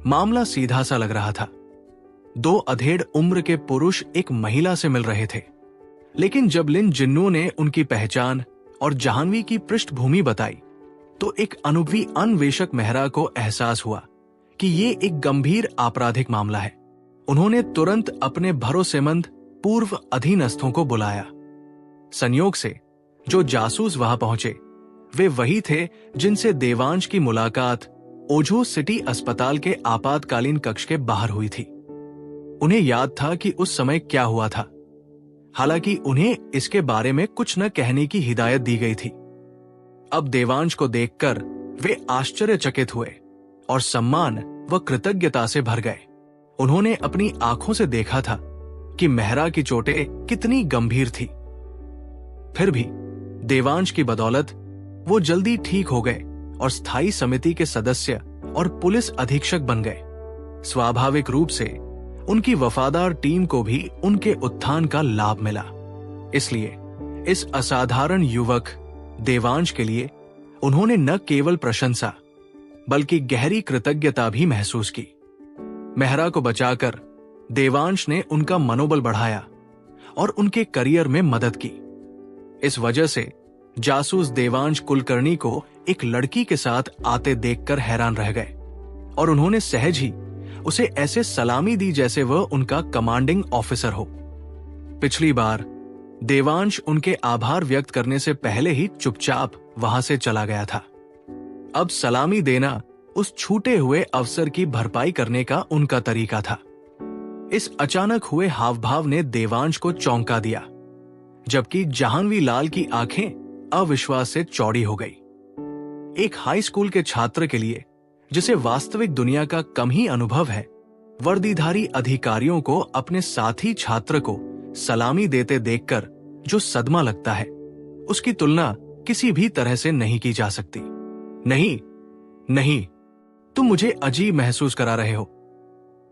मामला सीधा सा लग रहा था। 2 अधेड़ उम्र के पुरुष एक महिला से मिल रहे थे, लेकिन जब लिन जिन्नू ने उनकी पहचान और जाह्नवी की पृष्ठभूमि बताई तो एक अनुभवी अन्वेषक मेहरा को एहसास हुआ कि ये एक गंभीर आपराधिक मामला है। उन्होंने तुरंत अपने भरोसेमंद पूर्व अधीनस्थों को बुलाया। संयोग से जो जासूस वहां पहुंचे वे वही थे जिनसे देवांश की मुलाकात ओझो सिटी अस्पताल के आपातकालीन कक्ष के बाहर हुई थी। उन्हें याद था कि उस समय क्या हुआ था, हालांकि उन्हें इसके बारे में कुछ न कहने की हिदायत दी गई थी। अब देवांश को देखकर वे आश्चर्यचकित हुए और सम्मान व कृतज्ञता से भर गए। उन्होंने अपनी आंखों से देखा था कि मेहरा की चोटें कितनी गंभीर थी। फिर भी देवांश की बदौलत वो जल्दी ठीक हो गए और स्थायी समिति के सदस्य और पुलिस अधीक्षक बन गए। स्वाभाविक रूप से उनकी वफादार टीम को भी उनके उत्थान का लाभ मिला। इसलिए इस असाधारण युवक देवांश के लिए उन्होंने न केवल प्रशंसा बल्कि गहरी कृतज्ञता भी महसूस की। मेहरा को बचाकर देवांश ने उनका मनोबल बढ़ाया और उनके करियर में मदद की। इस वजह से जासूस देवांश कुलकर्णी को एक लड़की के साथ आते देखकर हैरान रह गए और उन्होंने सहज ही उसे ऐसे सलामी दी जैसे वह उनका कमांडिंग ऑफिसर हो। पिछली बार देवांश उनके आभार व्यक्त करने से पहले ही चुपचाप वहां से चला गया था। अब सलामी देना उस छूटे हुए अवसर की भरपाई करने का उनका तरीका था। इस अचानक हुए हावभाव ने देवांश को चौंका दिया, जबकि जाह्नवी लाल की आंखें अविश्वास से चौड़ी हो गई। एक हाई स्कूल के छात्र के लिए जिसे वास्तविक दुनिया का कम ही अनुभव है, वर्दीधारी अधिकारियों को अपने साथी छात्र को सलामी देते देखकर जो सदमा लगता है, उसकी तुलना किसी भी तरह से नहीं की जा सकती। नहीं नहीं, तुम मुझे अजीब महसूस करा रहे हो।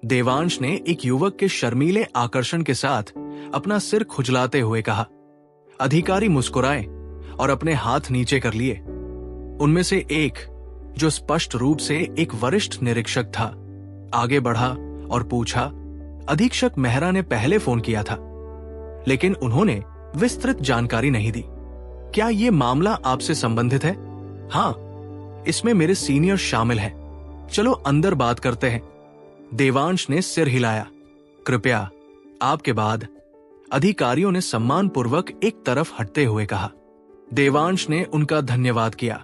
देवांश ने एक युवक के शर्मीले आकर्षण के साथ अपना सिर खुजलाते हुए कहा। अधिकारी मुस्कुराए और अपने हाथ नीचे कर लिए। उनमें से एक, जो स्पष्ट रूप से एक वरिष्ठ निरीक्षक था, आगे बढ़ा और पूछा, अधीक्षक मेहरा ने पहले फोन किया था, लेकिन उन्होंने विस्तृत जानकारी नहीं दी। क्या ये मामला आपसे संबंधित है? हाँ, इसमें मेरे सीनियर शामिल हैं। चलो अंदर बात करते हैं। देवांश ने सिर हिलाया। कृपया, आपके बाद। अधिकारियों ने सम्मानपूर्वक एक तरफ हटते हुए कहा। देवांश ने उनका धन्यवाद किया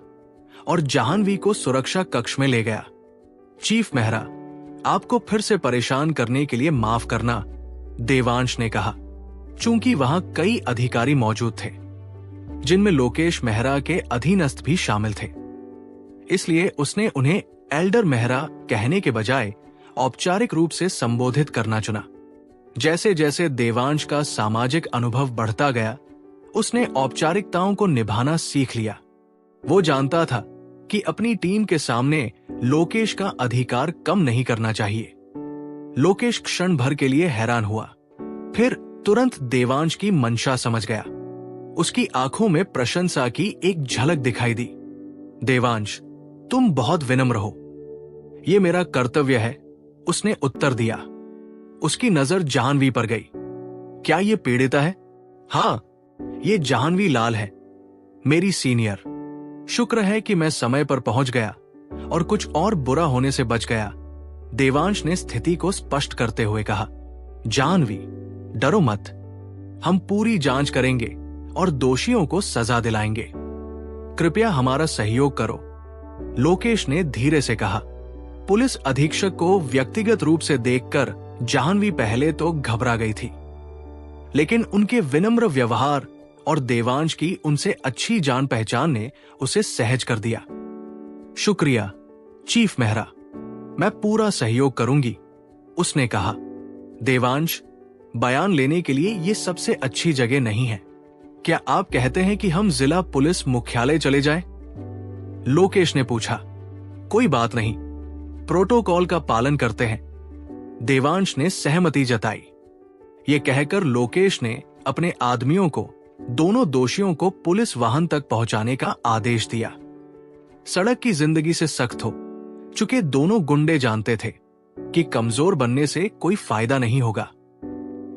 और जाह्नवी को सुरक्षा कक्ष में ले गया। चीफ मेहरा, आपको फिर से परेशान करने के लिए माफ करना, देवांश ने कहा। चूंकि वहां कई अधिकारी मौजूद थे, जिनमें लोकेश मेहरा के अधीनस्थ भी शामिल थे, इसलिए उसने उन्हें एल्डर मेहरा कहने के बजाय औपचारिक रूप से संबोधित करना चुना। जैसे जैसे देवांश का सामाजिक अनुभव बढ़ता गया, उसने औपचारिकताओं को निभाना सीख लिया। वो जानता था कि अपनी टीम के सामने लोकेश का अधिकार कम नहीं करना चाहिए। लोकेश क्षण भर के लिए हैरान हुआ, फिर तुरंत देवांश की मंशा समझ गया। उसकी आंखों में प्रशंसा की एक झलक दिखाई दी। देवांश, तुम बहुत विनम्र हो। ये मेरा कर्तव्य है, उसने उत्तर दिया। उसकी नजर जाह्नवी पर गई। क्या ये पीड़िता है? हाँ, ये जाह्नवी लाल है, मेरी सीनियर। शुक्र है कि मैं समय पर पहुंच गया और कुछ और बुरा होने से बच गया, देवांश ने स्थिति को स्पष्ट करते हुए कहा। जाह्नवी, डरो मत, हम पूरी जांच करेंगे और दोषियों को सजा दिलाएंगे। कृपया हमारा सहयोग करो, लोकेश ने धीरे से कहा। पुलिस अधीक्षक को व्यक्तिगत रूप से देखकर जाह्नवी पहले तो घबरा गई थी, लेकिन उनके विनम्र व्यवहार और देवांश की उनसे अच्छी जान पहचान ने उसे सहज कर दिया। शुक्रिया चीफ मेहरा, मैं पूरा सहयोग करूंगी, उसने कहा। देवांश, बयान लेने के लिए यह सबसे अच्छी जगह नहीं है। क्या आप कहते हैं कि हम जिला पुलिस मुख्यालय चले जाएं? लोकेश ने पूछा। कोई बात नहीं, प्रोटोकॉल का पालन करते हैं, देवांश ने सहमति जताई। ये कहकर लोकेश ने अपने आदमियों को दोनों दोषियों को पुलिस वाहन तक पहुंचाने का आदेश दिया। सड़क की जिंदगी से सख्त हो चुके दोनों गुंडे जानते थे कि कमजोर बनने से कोई फायदा नहीं होगा।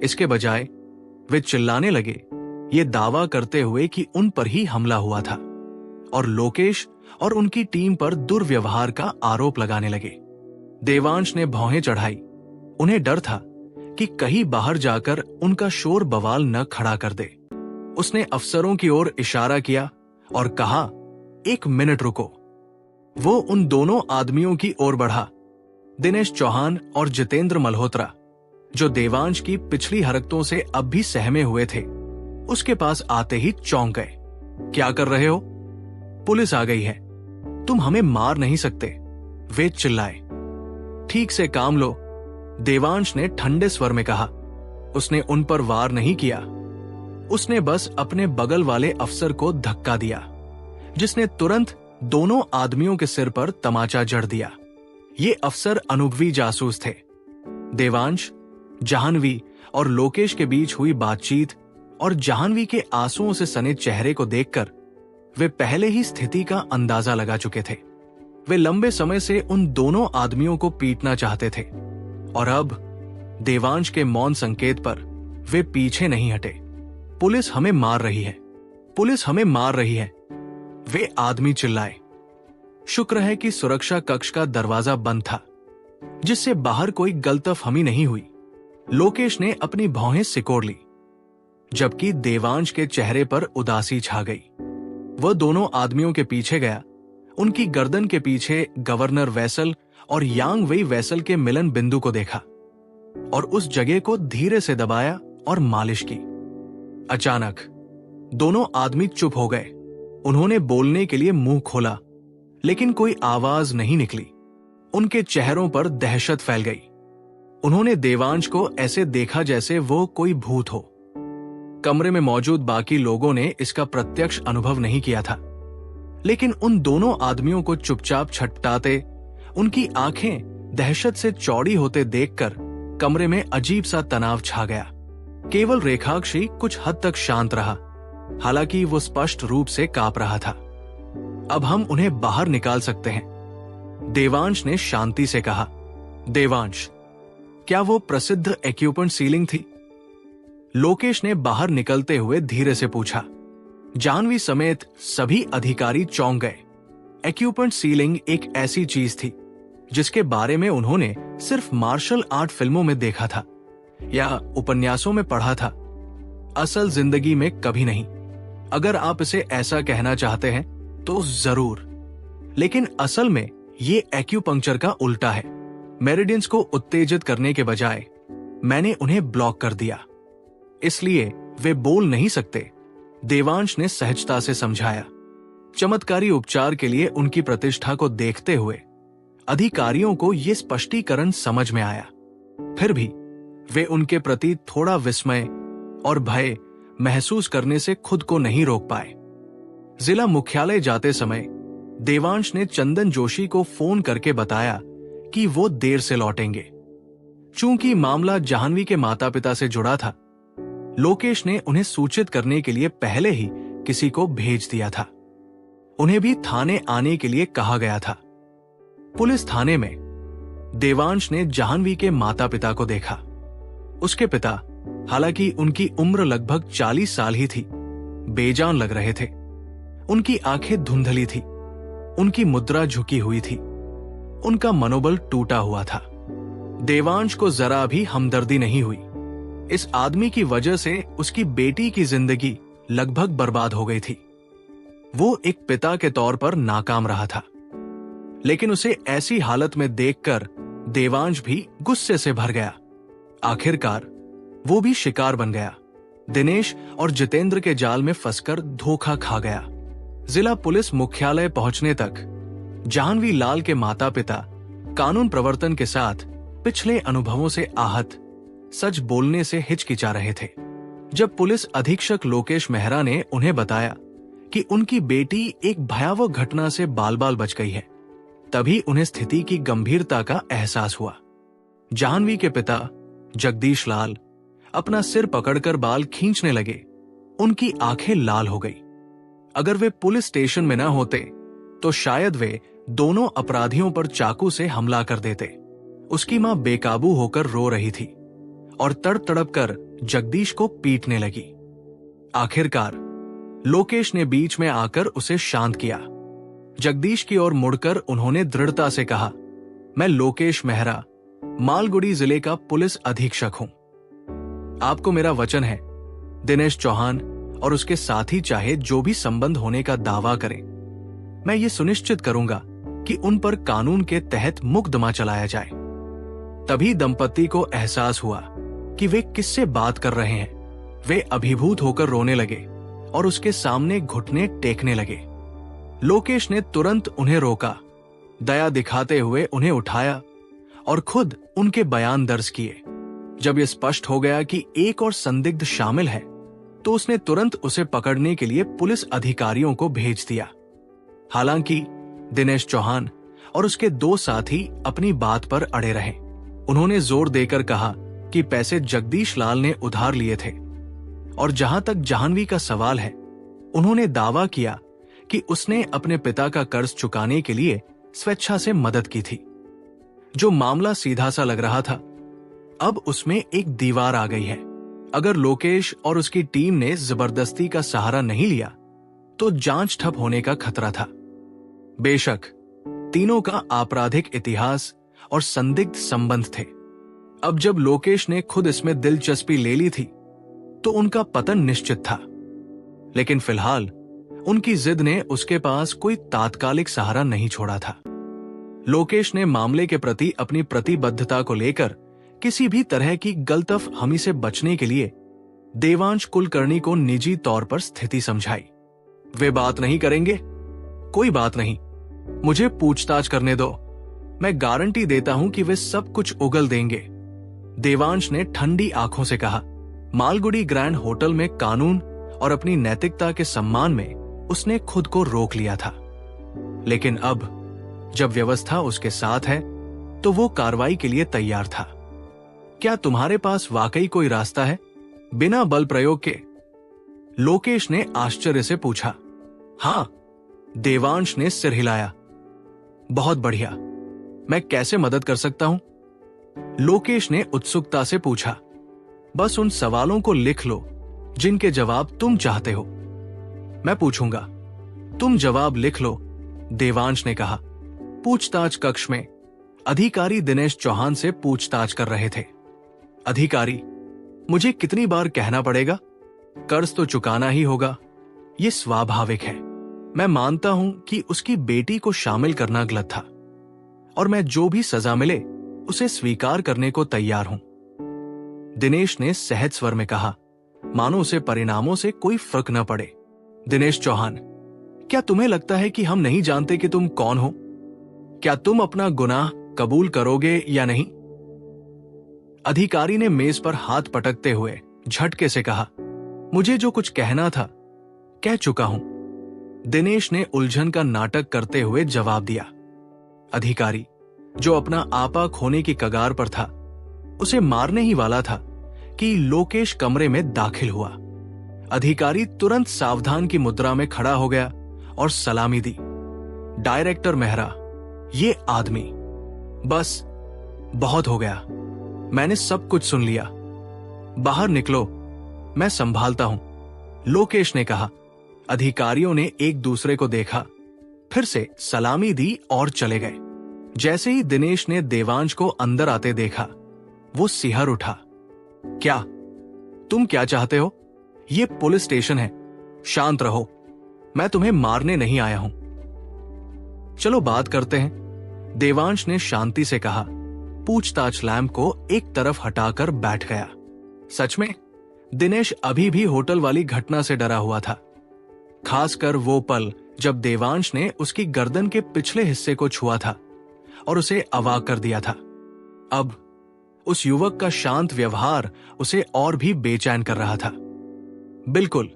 इसके बजाय वे चिल्लाने लगे, ये दावा करते हुए कि उन पर ही हमला हुआ था, और लोकेश और उनकी टीम पर दुर्व्यवहार का आरोप लगाने लगे। देवांश ने भौहें चढ़ाई। उन्हें डर था कि कहीं बाहर जाकर उनका शोर बवाल न खड़ा कर दे। उसने अफसरों की ओर इशारा किया और कहा, 1 मिनट रुको। वो उन दोनों आदमियों की ओर बढ़ा, दिनेश चौहान और जितेंद्र मल्होत्रा, जो देवांश की पिछली हरकतों से अब भी सहमे हुए थे। उसके पास आते ही चौंक गए। क्या कर रहे हो? पुलिस आ गई है, तुम हमें मार नहीं सकते, वे चिल्लाए। ठीक से काम लो, देवांश ने ठंडे स्वर में कहा। उसने उन पर वार नहीं किया, उसने बस अपने बगल वाले अफसर को धक्का दिया, जिसने तुरंत दोनों आदमियों के सिर पर तमाचा जड़ दिया। ये अफसर अनुभवी जासूस थे। देवांश, जाह्नवी और लोकेश के बीच हुई बातचीत और जाह्नवी के आंसुओं से सने चेहरे को देखकर वे पहले ही स्थिति का अंदाजा लगा चुके थे। वे लंबे समय से उन दोनों आदमियों को पीटना चाहते थे, और अब देवांश के मौन संकेत पर वे पीछे नहीं हटे। पुलिस हमें मार रही है, पुलिस हमें मार रही है, वे आदमी चिल्लाए। शुक्र है कि सुरक्षा कक्ष का दरवाजा बंद था, जिससे बाहर कोई गलतफहमी नहीं हुई। लोकेश ने अपनी भौहें सिकोड़ ली, जबकि देवांश के चेहरे पर उदासी छा गई। वह दोनों आदमियों के पीछे गया, उनकी गर्दन के पीछे गवर्नर वैसल और यांग वेई वैसल के मिलन बिंदु को देखा और उस जगह को धीरे से दबाया और मालिश की। अचानक दोनों आदमी चुप हो गए। उन्होंने बोलने के लिए मुंह खोला, लेकिन कोई आवाज नहीं निकली। उनके चेहरों पर दहशत फैल गई। उन्होंने देवांश को ऐसे देखा जैसे वो कोई भूत हो। कमरे में मौजूद बाकी लोगों ने इसका प्रत्यक्ष अनुभव नहीं किया था, लेकिन उन दोनों आदमियों को चुपचाप छटपटाते, उनकी आंखें दहशत से चौड़ी होते देखकर कमरे में अजीब सा तनाव छा गया। केवल रेखाक्षी कुछ हद तक शांत रहा, हालांकि वो स्पष्ट रूप से कांप रहा था। अब हम उन्हें बाहर निकाल सकते हैं, देवांश ने शांति से कहा। देवांश, क्या वो प्रसिद्ध एक्यूपमेंट सीलिंग थी? लोकेश ने बाहर निकलते हुए धीरे से पूछा। जाह्नवी समेत सभी अधिकारी चौंक गए। एक्यूपमेंट सीलिंग एक ऐसी चीज थी जिसके बारे में उन्होंने सिर्फ मार्शल आर्ट फिल्मों में देखा था या उपन्यासों में पढ़ा था, असल जिंदगी में कभी नहीं। अगर आप इसे ऐसा कहना चाहते हैं तो जरूर, लेकिन असल में ये एक्यूपंक्चर का उल्टा है। मेरिडियंस को उत्तेजित करने के बजाय मैंने उन्हें ब्लॉक कर दिया, इसलिए वे बोल नहीं सकते, देवांश ने सहजता से समझाया। चमत्कारी उपचार के लिए उनकी प्रतिष्ठा को देखते हुए अधिकारियों को यह स्पष्टीकरण समझ में आया। फिर भी वे उनके प्रति थोड़ा विस्मय और भय महसूस करने से खुद को नहीं रोक पाए। जिला मुख्यालय जाते समय देवांश ने चंदन जोशी को फोन करके बताया कि वो देर से लौटेंगे। चूंकि मामला जाह्नवी के माता पिता से जुड़ा था, लोकेश ने उन्हें सूचित करने के लिए पहले ही किसी को भेज दिया था। उन्हें भी थाने आने के लिए कहा गया था। पुलिस थाने में देवांश ने जाह्नवी के माता पिता को देखा। उसके पिता, हालांकि उनकी उम्र लगभग 40 साल ही थी, बेजान लग रहे थे। उनकी आंखें धुंधली थी, उनकी मुद्रा झुकी हुई थी, उनका मनोबल टूटा हुआ था। देवांश को जरा भी हमदर्दी नहीं हुई। इस आदमी की वजह से उसकी बेटी की जिंदगी लगभग बर्बाद हो गई थी। वो एक पिता के तौर पर नाकाम रहा था, लेकिन उसे ऐसी हालत में देखकर देवांश भी गुस्से से भर गया। आखिरकार वो भी शिकार बन गया। दिनेश और जितेंद्र के जाल में फंसकर धोखा खा गया। जिला पुलिस मुख्यालय पहुंचने तक जाह्नवी लाल के माता पिता कानून प्रवर्तन के साथ पिछले अनुभवों से आहत, सच बोलने से हिचकिचा रहे थे। जब पुलिस अधीक्षक लोकेश मेहरा ने उन्हें बताया कि उनकी बेटी एक भयावह घटना से बाल बाल बच गई है, तभी उन्हें स्थिति की गंभीरता का एहसास हुआ। जाह्नवी के पिता जगदीश लाल अपना सिर पकड़कर बाल खींचने लगे। उनकी आंखें लाल हो गई। अगर वे पुलिस स्टेशन में न होते तो शायद वे दोनों अपराधियों पर चाकू से हमला कर देते। उसकी मां बेकाबू होकर रो रही थी और तड़प कर जगदीश को पीटने लगी। आखिरकार लोकेश ने बीच में आकर उसे शांत किया। जगदीश की ओर मुड़कर उन्होंने दृढ़ता से कहा, मैं लोकेश मेहरा, मालगुडी जिले का पुलिस अधीक्षक हूं। आपको मेरा वचन है, दिनेश चौहान और उसके साथी चाहे जो भी संबंध होने का दावा करें, मैं ये सुनिश्चित करूंगा कि उन पर कानून के तहत मुकदमा चलाया जाए। तभी दंपति को एहसास हुआ कि वे किससे बात कर रहे हैं। वे अभिभूत होकर रोने लगे और उसके सामने घुटने टेकने लगे। लोकेश ने तुरंत उन्हें रोका, दया दिखाते हुए उन्हें उठाया और खुद उनके बयान दर्ज किए। जब यह स्पष्ट हो गया कि एक और संदिग्ध शामिल है, तो उसने तुरंत उसे पकड़ने के लिए पुलिस अधिकारियों को भेज दिया। हालांकि दिनेश चौहान और उसके दो साथी अपनी बात पर अड़े रहे। उन्होंने जोर देकर कहा कि पैसे जगदीश लाल ने उधार लिए थे, और जहां तक जाह्नवी का सवाल है, उन्होंने दावा किया कि उसने अपने पिता का कर्ज चुकाने के लिए स्वेच्छा से मदद की थी। जो मामला सीधा सा लग रहा था, अब उसमें एक दीवार आ गई है। अगर लोकेश और उसकी टीम ने जबरदस्ती का सहारा नहीं लिया तो जांच ठप होने का खतरा था। बेशक तीनों का आपराधिक इतिहास और संदिग्ध संबंध थे। अब जब लोकेश ने खुद इसमें दिलचस्पी ले ली थी तो उनका पतन निश्चित था। लेकिन फिलहाल उनकी जिद ने उसके पास कोई तात्कालिक सहारा नहीं छोड़ा था। लोकेश ने मामले के प्रति अपनी प्रतिबद्धता को लेकर किसी भी तरह की गलतफहमी से बचने के लिए देवांश कुलकर्णी को निजी तौर पर स्थिति समझाई। वे बात नहीं करेंगे? कोई बात नहीं, मुझे पूछताछ करने दो। मैं गारंटी देता हूं कि वे सब कुछ उगल देंगे, देवांश ने ठंडी आंखों से कहा। मालगुडी ग्रैंड होटल में कानून और अपनी नैतिकता के सम्मान में उसने खुद को रोक लिया था। लेकिन अब जब व्यवस्था उसके साथ है तो वो कार्रवाई के लिए तैयार था। क्या तुम्हारे पास वाकई कोई रास्ता है बिना बल प्रयोग के? लोकेश ने आश्चर्य से पूछा। हां, देवांश ने सिर हिलाया। बहुत बढ़िया, मैं कैसे मदद कर सकता हूं? लोकेश ने उत्सुकता से पूछा। बस उन सवालों को लिख लो जिनके जवाब तुम चाहते हो। मैं पूछूंगा, तुम जवाब लिख लो, देवांश ने कहा। पूछताछ कक्ष में अधिकारी दिनेश चौहान से पूछताछ कर रहे थे। अधिकारी, मुझे कितनी बार कहना पड़ेगा? कर्ज तो चुकाना ही होगा, ये स्वाभाविक है। मैं मानता हूं कि उसकी बेटी को शामिल करना गलत था और मैं जो भी सजा मिले उसे स्वीकार करने को तैयार हूं, दिनेश ने सहज स्वर में कहा, मानो उसे परिणामों से कोई फर्क न पड़े। दिनेश चौहान, क्या तुम्हें लगता है कि हम नहीं जानते कि तुम कौन हो? क्या तुम अपना गुनाह कबूल करोगे या नहीं? अधिकारी ने मेज पर हाथ पटकते हुए झटके से कहा, मुझे जो कुछ कहना था कह चुका हूं, दिनेश ने उलझन का नाटक करते हुए जवाब दिया। अधिकारी, जो अपना आपा खोने की कगार पर था, उसे मारने ही वाला था कि लोकेश कमरे में दाखिल हुआ। अधिकारी तुरंत सावधान की मुद्रा में खड़ा हो गया और सलामी दी। डायरेक्टर मेहरा, ये आदमी, बस बहुत हो गया, मैंने सब कुछ सुन लिया, बाहर निकलो, मैं संभालता हूं, लोकेश ने कहा। अधिकारियों ने एक दूसरे को देखा, फिर से सलामी दी और चले गए। जैसे ही दिनेश ने देवांश को अंदर आते देखा, वो सिहर उठा। क्या तुम क्या चाहते हो? ये पुलिस स्टेशन है, शांत रहो, मैं तुम्हें मारने नहीं आया हूं। चलो बात करते हैं, देवांश ने शांति से कहा। पूछताछ लैंप को एक तरफ हटाकर बैठ गया। सच में दिनेश अभी भी होटल वाली घटना से डरा हुआ था, खासकर वो पल जब देवांश ने उसकी गर्दन के पिछले हिस्से को छुआ था और उसे अवाक कर दिया था। अब उस युवक का शांत व्यवहार उसे और भी बेचैन कर रहा था। बिल्कुल,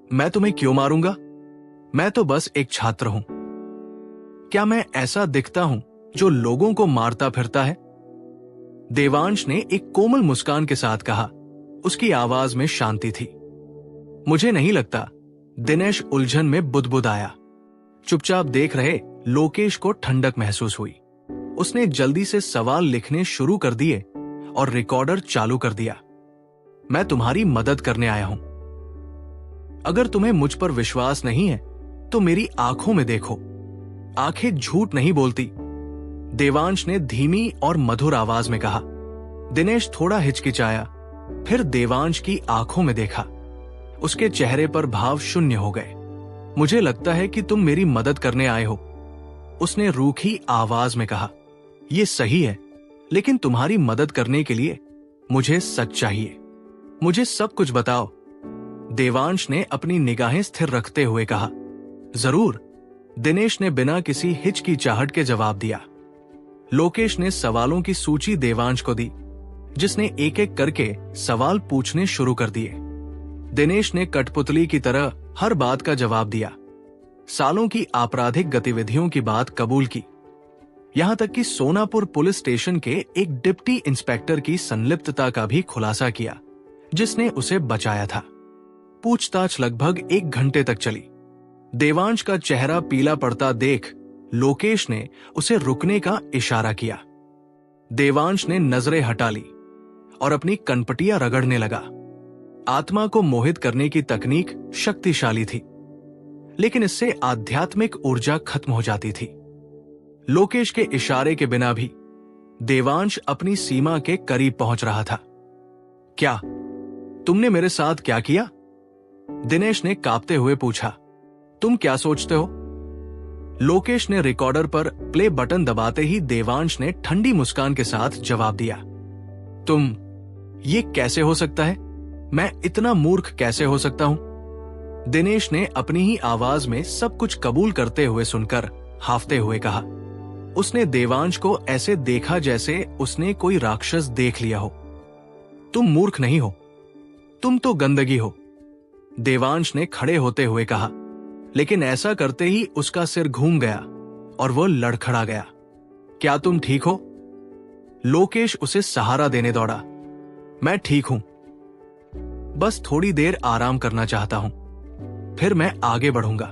मैं तुम्हें क्यों मारूंगा? मैं तो बस एक छात्र हूं। क्या मैं ऐसा दिखता हूं जो लोगों को मारता फिरता है? देवांश ने एक कोमल मुस्कान के साथ कहा। उसकी आवाज में शांति थी। मुझे नहीं लगता। दिनेश उलझन में बुदबुदाया। चुपचाप देख रहे लोकेश को ठंडक महसूस हुई। उसने जल्दी से सवाल लिखने शुरू कर दिए और रिकॉर्डर चालू कर दिया। मैं तुम्हारी मदद करने आया हूं। अगर तुम्हें मुझ पर विश्वास नहीं है तो मेरी आंखों में देखो। आंखें झूठ नहीं बोलती, देवांश ने धीमी और मधुर आवाज में कहा। दिनेश थोड़ा हिचकिचाया, फिर देवांश की आंखों में देखा। उसके चेहरे पर भाव शून्य हो गए। मुझे लगता है कि तुम मेरी मदद करने आए हो, उसने रूखी आवाज में कहा। यह सही है, लेकिन तुम्हारी मदद करने के लिए मुझे सच चाहिए। मुझे सब कुछ बताओ, देवांश ने अपनी निगाहें स्थिर रखते हुए कहा। जरूर, दिनेश ने बिना किसी हिचकिचाहट के जवाब दिया। लोकेश ने सवालों की सूची देवांश को दी, जिसने एक एक करके सवाल पूछने शुरू कर दिए। दिनेश ने कठपुतली की तरह हर बात का जवाब दिया। सालों की आपराधिक गतिविधियों की बात कबूल की, यहां तक कि सोनापुर पुलिस स्टेशन के एक डिप्टी इंस्पेक्टर की संलिप्तता का भी खुलासा किया, जिसने उसे बचाया था। पूछताछ लगभग 1 घंटे तक चली। देवांश का चेहरा पीला पड़ता देख लोकेश ने उसे रुकने का इशारा किया। देवांश ने नजरें हटा ली और अपनी कनपटियां रगड़ने लगा। आत्मा को मोहित करने की तकनीक शक्तिशाली थी, लेकिन इससे आध्यात्मिक ऊर्जा खत्म हो जाती थी। लोकेश के इशारे के बिना भी देवांश अपनी सीमा के करीब पहुंच रहा था। क्या तुमने मेरे साथ क्या किया? दिनेश ने कांपते हुए पूछा। तुम क्या सोचते हो? लोकेश ने रिकॉर्डर पर प्ले बटन दबाते ही देवांश ने ठंडी मुस्कान के साथ जवाब दिया। ये कैसे हो सकता है? मैं इतना मूर्ख कैसे हो सकता हूं? दिनेश ने अपनी ही आवाज में सब कुछ कबूल करते हुए सुनकर हाफते हुए कहा। उसने देवांश को ऐसे देखा जैसे उसने कोई राक्षस देख लिया हो। तुम मूर्ख नहीं हो, तुम तो गंदगी हो, देवांश ने खड़े होते हुए कहा। लेकिन ऐसा करते ही उसका सिर घूम गया और वो लड़खड़ा गया। क्या तुम ठीक हो? लोकेश उसे सहारा देने दौड़ा। मैं ठीक हूं, बस थोड़ी देर आराम करना चाहता हूं, फिर मैं आगे बढ़ूंगा,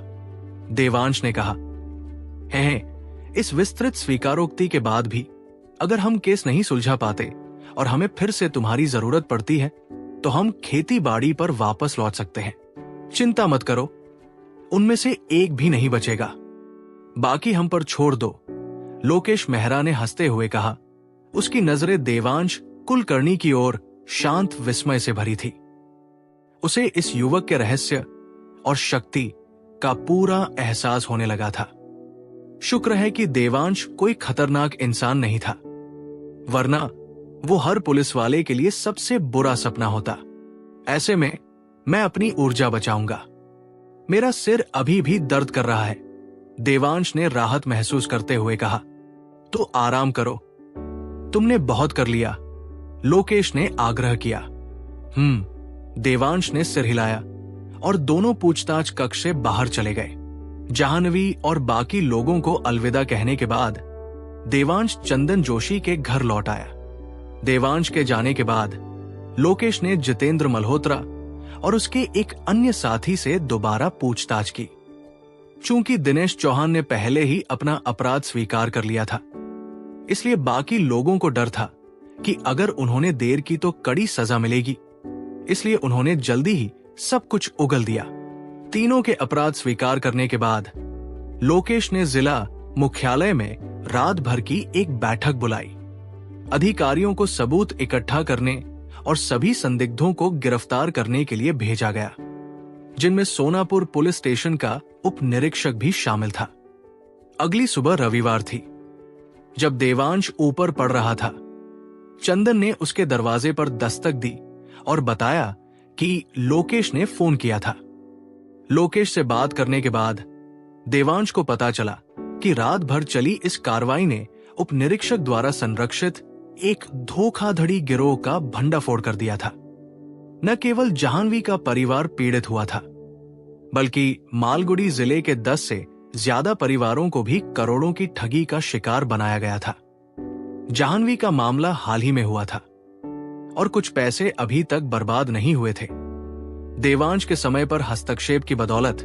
देवांश ने कहा। इस विस्तृत स्वीकारोक्ति के बाद भी अगर हम केस नहीं सुलझा पाते और हमें फिर से तुम्हारी जरूरत पड़ती है तो हम खेती बाड़ी पर वापस लौट सकते हैं। चिंता मत करो, उनमें से एक भी नहीं बचेगा। बाकी हम पर छोड़ दो, लोकेश मेहरा ने हंसते हुए कहा। उसकी नजरें देवांश कुलकर्णी की ओर शांत विस्मय से भरी थी। उसे इस युवक के रहस्य और शक्ति का पूरा एहसास होने लगा था। शुक्र है कि देवांश कोई खतरनाक इंसान नहीं था, वरना वो हर पुलिस वाले के लिए सबसे बुरा सपना होता। ऐसे में मैं अपनी ऊर्जा बचाऊंगा। मेरा सिर अभी भी दर्द कर रहा है, देवांश ने राहत महसूस करते हुए कहा। तो आराम करो, तुमने बहुत कर लिया, लोकेश ने आग्रह किया। देवांश ने सिर हिलाया और दोनों पूछताछ कक्ष से बाहर चले गए। जाह्नवी और बाकी लोगों को अलविदा कहने के बाद देवांश चंदन जोशी के घर लौट आया। देवांश के जाने के बाद लोकेश ने जितेंद्र मल्होत्रा और उसके एक अन्य साथी से दोबारा पूछताछ की। चूंकि दिनेश चौहान ने पहले ही अपना अपराध स्वीकार कर लिया था, इसलिए बाकी लोगों को डर था कि अगर उन्होंने देर की तो कड़ी सजा मिलेगी। इसलिए उन्होंने जल्दी ही सब कुछ उगल दिया। तीनों के अपराध स्वीकार करने के बाद लोकेश ने जिला मुख्यालय में रात भर की एक बैठक बुलाई। अधिकारियों को सबूत इकट्ठा करने और सभी संदिग्धों को गिरफ्तार करने के लिए भेजा गया, जिनमें सोनापुर पुलिस स्टेशन का उप निरीक्षक भी शामिल था। अगली सुबह रविवार थी। जब देवांश ऊपर पढ़ रहा था चंदन ने उसके दरवाजे पर दस्तक दी और बताया कि लोकेश ने फोन किया था। लोकेश से बात करने के बाद देवांश को पता चला कि रात भर चली इस कार्रवाई ने उपनिरीक्षक द्वारा संरक्षित एक धोखाधड़ी गिरोह का भंडाफोड़ कर दिया था। न केवल जाह्नवी का परिवार पीड़ित हुआ था, बल्कि मालगुडी जिले के 10 से ज्यादा परिवारों को भी करोड़ों की ठगी का शिकार बनाया गया था। जाह्नवी का मामला हाल ही में हुआ था और कुछ पैसे अभी तक बर्बाद नहीं हुए थे। देवांश के समय पर हस्तक्षेप की बदौलत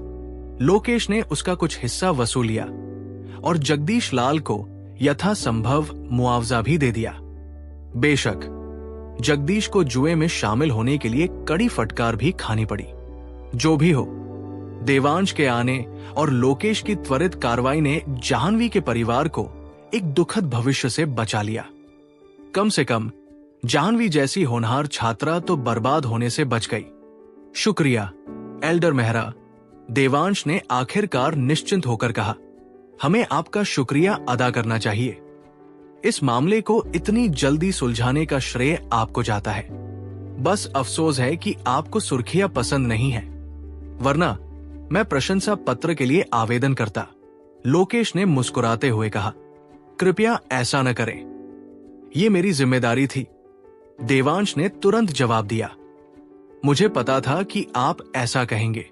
लोकेश ने उसका कुछ हिस्सा वसूल लिया और जगदीश लाल को यथासंभव मुआवजा भी दे दिया। बेशक जगदीश को जुए में शामिल होने के लिए कड़ी फटकार भी खानी पड़ी। जो भी हो, देवांश के आने और लोकेश की त्वरित कार्रवाई ने जाह्नवी के परिवार को एक दुखद भविष्य से बचा लिया। कम से कम जाह्नवी जैसी होनहार छात्रा तो बर्बाद होने से बच गई। शुक्रिया एल्डर मेहरा, देवांश ने आखिरकार निश्चिंत होकर कहा। हमें आपका शुक्रिया अदा करना चाहिए। इस मामले को इतनी जल्दी सुलझाने का श्रेय आपको जाता है। बस अफसोस है कि आपको सुर्खियां पसंद नहीं है, वरना मैं प्रशंसा पत्र के लिए आवेदन करता। लोकेश ने मुस्कुराते हुए कहा। कृपया ऐसा न करें, यह मेरी जिम्मेदारी थी। देवांश ने तुरंत जवाब दिया। मुझे पता था कि आप ऐसा कहेंगे।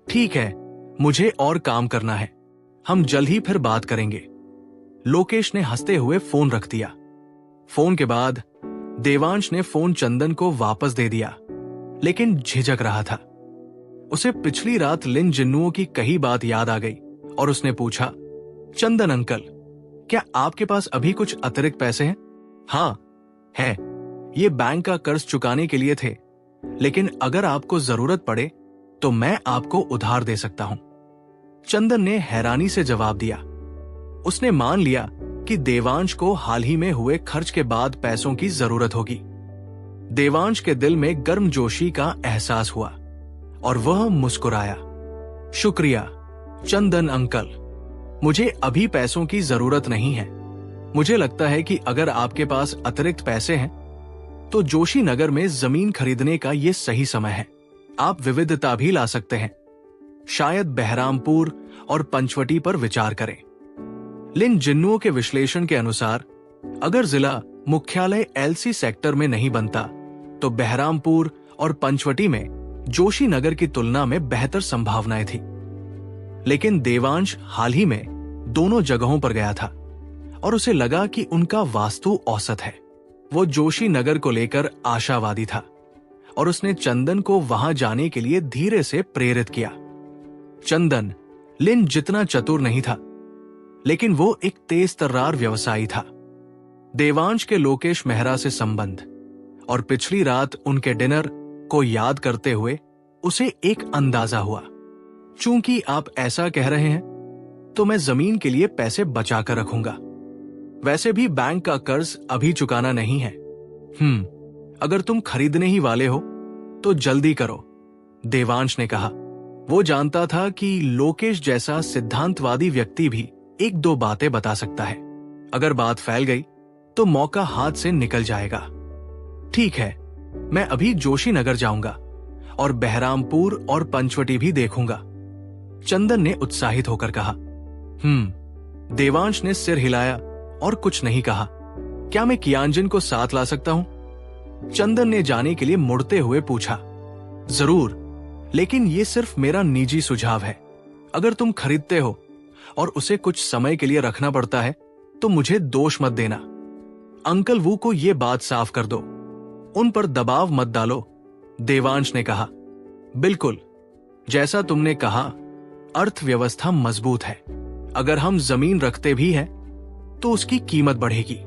ठीक है, मुझे और काम करना है। हम जल्द ही फिर बात करेंगे। लोकेश ने हंसते हुए फोन रख दिया। फोन के बाद देवांश ने फोन चंदन को वापस दे दिया, लेकिन झिझक रहा था। उसे पिछली रात लिन जिन्नुओं की कही बात याद आ गई और उसने पूछा, चंदन अंकल, क्या आपके पास अभी कुछ अतिरिक्त पैसे हैं? हाँ है, ये बैंक का कर्ज चुकाने के लिए थे, लेकिन अगर आपको जरूरत पड़े तो मैं आपको उधार दे सकता हूं। चंदन ने हैरानी से जवाब दिया। उसने मान लिया कि देवांश को हाल ही में हुए खर्च के बाद पैसों की जरूरत होगी। देवांश के दिल में गर्मजोशी का एहसास हुआ और वह मुस्कुराया। शुक्रिया चंदन अंकल, मुझे अभी पैसों की जरूरत नहीं है। मुझे लगता है कि अगर आपके पास अतिरिक्त पैसे हैं तो जोशी नगर में जमीन खरीदने का यह सही समय है। आप विविधता भी ला सकते हैं। शायद बहरामपुर और पंचवटी पर विचार करें। लिन जिन्नुओं के विश्लेषण के अनुसार अगर जिला मुख्यालय एलसी सेक्टर में नहीं बनता तो बहरामपुर और पंचवटी में जोशी नगर की तुलना में बेहतर संभावनाएं थी। लेकिन देवांश हाल ही में दोनों जगहों पर गया था और उसे लगा कि उनका वास्तु औसत है। वो जोशी नगर को लेकर आशावादी था और उसने चंदन को वहां जाने के लिए धीरे से प्रेरित किया। चंदन लिन जितना चतुर नहीं था, लेकिन वो एक तेज तर्रार व्यवसायी था। देवांश के लोकेश मेहरा से संबंध और पिछली रात उनके डिनर को याद करते हुए उसे एक अंदाजा हुआ। चूंकि आप ऐसा कह रहे हैं तो मैं जमीन के लिए पैसे बचाकर रखूंगा। वैसे भी बैंक का कर्ज अभी चुकाना नहीं है। अगर तुम खरीदने ही वाले हो तो जल्दी करो, देवांश ने कहा। वो जानता था कि लोकेश जैसा सिद्धांतवादी व्यक्ति भी एक दो बातें बता सकता है। अगर बात फैल गई तो मौका हाथ से निकल जाएगा। ठीक है, मैं अभी जोशी नगर जाऊंगा और बहरामपुर और पंचवटी भी देखूंगा, चंदन ने उत्साहित होकर कहा। देवांश ने सिर हिलाया और कुछ नहीं कहा। क्या मैं कियांजन को साथ ला सकता हूं? चंदन ने जाने के लिए मुड़ते हुए पूछा। जरूर, लेकिन ये सिर्फ मेरा निजी सुझाव है। अगर तुम खरीदते हो और उसे कुछ समय के लिए रखना पड़ता है तो मुझे दोष मत देना। अंकल वू को यह बात साफ कर दो, उन पर दबाव मत डालो, देवांश ने कहा। बिल्कुल, जैसा तुमने कहा, अर्थव्यवस्था मजबूत है। अगर हम जमीन रखते भी हैं तो उसकी कीमत बढ़ेगी।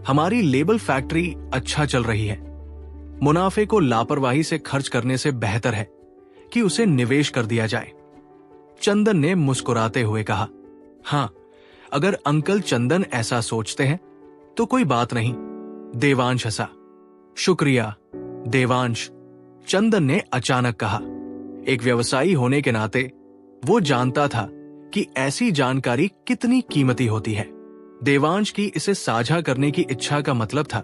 हमारी लेबल फैक्ट्री अच्छा चल रही है। मुनाफे को लापरवाही से खर्च करने से बेहतर है कि उसे निवेश कर दिया जाए, चंदन ने मुस्कुराते हुए कहा। हां, अगर अंकल चंदन ऐसा सोचते हैं तो कोई बात नहीं, देवांश हंसा। शुक्रिया देवांश, चंदन ने अचानक कहा। एक व्यवसायी होने के नाते वो जानता था कि ऐसी जानकारी कितनी कीमती होती है। देवांश की इसे साझा करने की इच्छा का मतलब था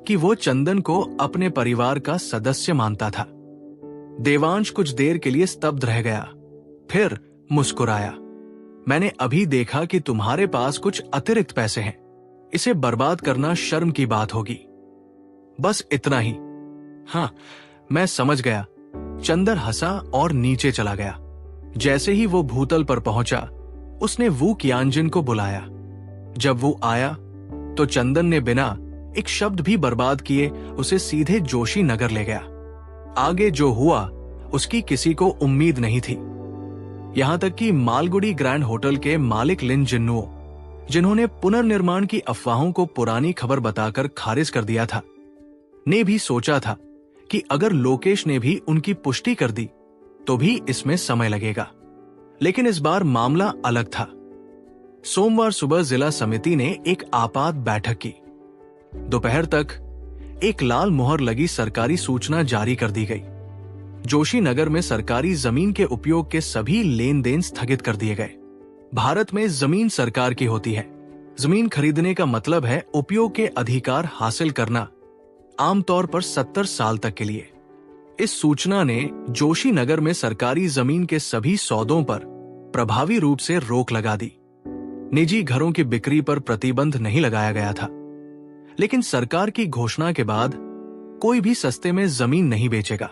कि वो चंदन को अपने परिवार का सदस्य मानता था। देवांश कुछ देर के लिए स्तब्ध रह गया, फिर मुस्कुराया। मैंने अभी देखा कि तुम्हारे पास कुछ अतिरिक्त पैसे हैं, इसे बर्बाद करना शर्म की बात होगी। बस इतना ही। हाँ, मैं समझ गया। चंदन हंसा और नीचे चला गया। जैसे ही वो भूतल पर पहुंचा, उसने वू कियांजिन को बुलाया। जब वो आया तो चंदन ने बिना एक शब्द भी बर्बाद किए उसे सीधे जोशी नगर ले गया। आगे जो हुआ उसकी किसी को उम्मीद नहीं थी। यहां तक कि मालगुडी ग्रैंड होटल के मालिक लिन जिन्नुओ, जिन्होंने पुनर्निर्माण की अफवाहों को पुरानी खबर बताकर खारिज कर दिया था, ने भी सोचा था कि अगर लोकेश ने भी उनकी पुष्टि कर दी तो भी इसमें समय लगेगा। लेकिन इस बार मामला अलग था। सोमवार सुबह जिला समिति ने एक आपात बैठक की। दोपहर तक एक लाल मोहर लगी सरकारी सूचना जारी कर दी गई। जोशी नगर में सरकारी जमीन के उपयोग के सभी लेन देन स्थगित कर दिए गए। भारत में जमीन सरकार की होती है। जमीन खरीदने का मतलब है उपयोग के अधिकार हासिल करना, आमतौर पर 70 साल तक के लिए। इस सूचना ने जोशी नगर में सरकारी जमीन के सभी सौदों पर प्रभावी रूप से रोक लगा दी। निजी घरों की बिक्री पर प्रतिबंध नहीं लगाया गया था, लेकिन सरकार की घोषणा के बाद कोई भी सस्ते में जमीन नहीं बेचेगा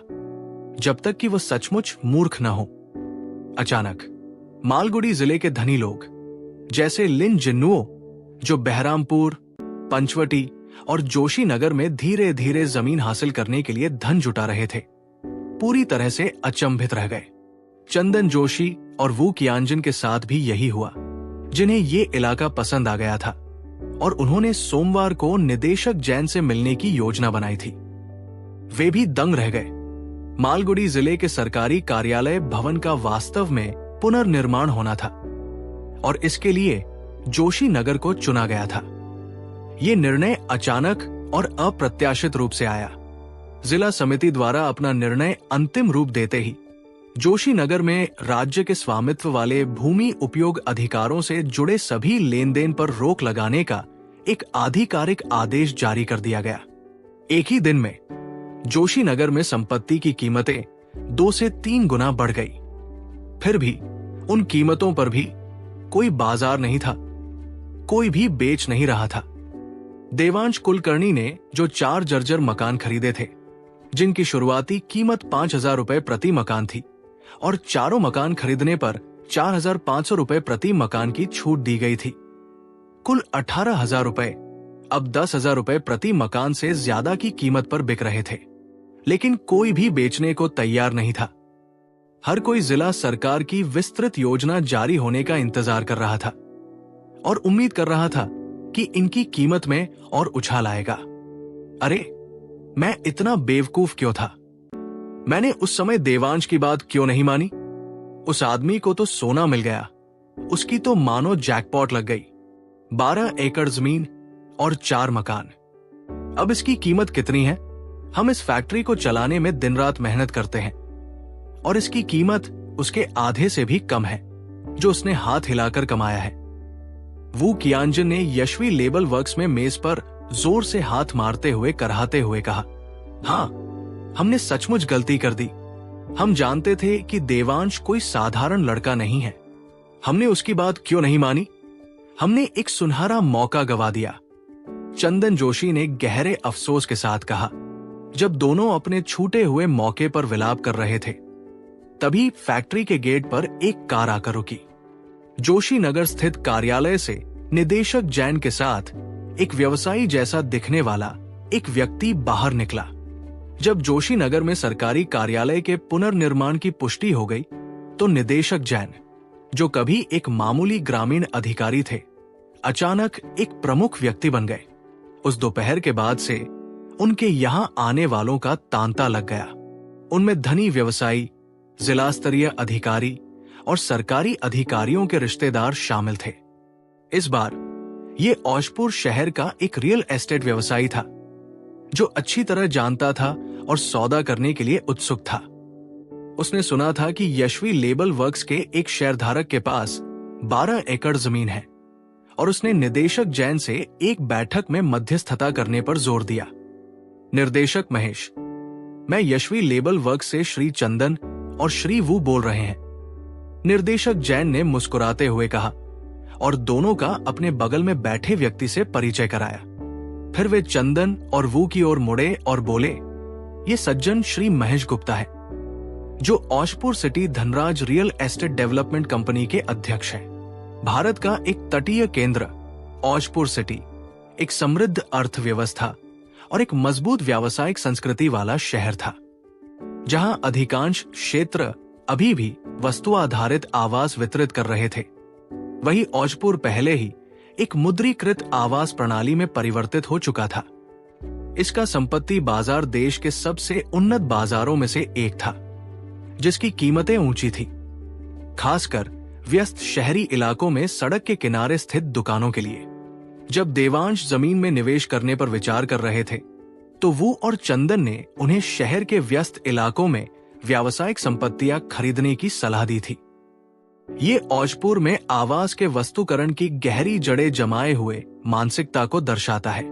जब तक कि वह सचमुच मूर्ख न हो। अचानक मालगुडी जिले के धनी लोग जैसे लिन जिन्नुओ, जो बहरामपुर, पंचवटी और जोशी नगर में धीरे धीरे जमीन हासिल करने के लिए धन जुटा रहे थे, पूरी तरह से अचंभित रह गए। चंदन जोशी और वू कियांजिन के साथ भी यही हुआ, जिन्हें ये इलाका पसंद आ गया था और उन्होंने सोमवार को निदेशक जैन से मिलने की योजना बनाई थी। वे भी दंग रह गए। मालगुडी जिले के सरकारी कार्यालय भवन का वास्तव में पुनर्निर्माण होना था और इसके लिए जोशी नगर को चुना गया था। ये निर्णय अचानक और अप्रत्याशित रूप से आया। जिला समिति द्वारा अपना निर्णय अंतिम रूप देते ही जोशी नगर में राज्य के स्वामित्व वाले भूमि उपयोग अधिकारों से जुड़े सभी लेन देन पर रोक लगाने का एक आधिकारिक आदेश जारी कर दिया गया। एक ही दिन में जोशी नगर में संपत्ति की कीमतें 2 से 3 गुना बढ़ गई। फिर भी उन कीमतों पर भी कोई बाजार नहीं था, कोई भी बेच नहीं रहा था। देवांश कुलकर्णी ने जो 4 जर्जर मकान खरीदे थे, जिनकी शुरुआती कीमत 5,000 रुपए प्रति मकान थी और चारों मकान खरीदने पर 4,500 रुपए प्रति मकान की छूट दी गई थी, कुल 18,000 रुपए अब 10,000 रुपए प्रति मकान से ज्यादा की कीमत पर बिक रहे थे। लेकिन कोई भी बेचने को तैयार नहीं था। हर कोई जिला सरकार की विस्तृत योजना जारी होने का इंतजार कर रहा था और उम्मीद कर रहा था कि इनकी कीमत में और उछाल आएगा। अरे, मैं इतना बेवकूफ क्यों था? मैंने उस समय देवांश की बात क्यों नहीं मानी? उस आदमी को तो सोना मिल गया, उसकी तो मानो जैकपॉट लग गई। 12 एकड़ जमीन और 4 मकान। अब इसकी कीमत कितनी है? हम इस फैक्ट्री को चलाने में दिन रात मेहनत करते हैं और इसकी कीमत उसके आधे से भी कम है जो उसने हाथ हिलाकर कमाया है। वू कियांजिन ने यशवी लेबल वर्क्स में मेज पर जोर से हाथ मारते हुए कराहते हुए कहा, हाँ, हमने सचमुच गलती कर दी। हम जानते थे कि देवांश कोई साधारण लड़का नहीं है। हमने उसकी बात क्यों नहीं मानी? हमने एक सुनहरा मौका गवा दिया। चंदन जोशी ने गहरे अफसोस के साथ कहा। जब दोनों अपने छूटे हुए मौके पर विलाप कर रहे थे, तभी फैक्ट्री के गेट पर एक कार आकर रुकी। जोशी नगर स्थित कार्यालय से निदेशक जैन के साथ एक व्यवसायी जैसा दिखने वाला एक व्यक्ति बाहर निकला। जब जोशी नगर में सरकारी कार्यालय के पुनर्निर्माण की पुष्टि हो गई, तो निदेशक जैन, जो कभी एक मामूली ग्रामीण अधिकारी थे, अचानक एक प्रमुख व्यक्ति बन गए। उस दोपहर के बाद से उनके यहां आने वालों का तांता लग गया। उनमें धनी व्यवसायी, जिला स्तरीय अधिकारी और सरकारी अधिकारियों के रिश्तेदार शामिल थे। इस बार ये औशपुर शहर का एक रियल एस्टेट व्यवसायी था, जो अच्छी तरह जानता था और सौदा करने के लिए उत्सुक था। उसने सुना था कि यशवी लेबल वर्क्स के एक शेयरधारक के पास 12 एकड़ जमीन है और उसने निदेशक जैन से एक बैठक में मध्यस्थता करने पर जोर दिया। निर्देशक महेश, मैं यशवी लेबल वर्क से श्री चंदन और श्री वू बोल रहे हैं। निर्देशक जैन ने मुस्कुराते हुए कहा और दोनों का अपने बगल में बैठे व्यक्ति से परिचय कराया। फिर वे चंदन और वू की ओर मुड़े और बोले, ये सज्जन श्री महेश गुप्ता है, जो औशपुर city Dhanraj real estate development company के अध्यक्ष हैं। भारत का एक तटीय केंद्र औशपुर सिटी एक समृद्ध अर्थव्यवस्था और एक मजबूत व्यावसायिक संस्कृति वाला शहर था, जहां अधिकांश क्षेत्र अभी भी वस्तु आधारित आवास वितरित कर रहे थे। वही औशपुर पहले ही एक मुद्रीकृत आवास प्रणाली में परिवर्तित हो चुका था। इसका संपत्ति बाजार देश के सबसे उन्नत बाजारों में से एक था, जिसकी कीमतें ऊंची थी, खासकर व्यस्त शहरी इलाकों में सड़क के किनारे स्थित दुकानों के लिए। जब देवांश जमीन में निवेश करने पर विचार कर रहे थे, तो वो और चंदन ने उन्हें शहर के व्यस्त इलाकों में व्यावसायिक संपत्तियां खरीदने की सलाह दी थी। ये औशपुर में आवास के वस्तुकरण की गहरी जड़ें जमाए हुए मानसिकता को दर्शाता है।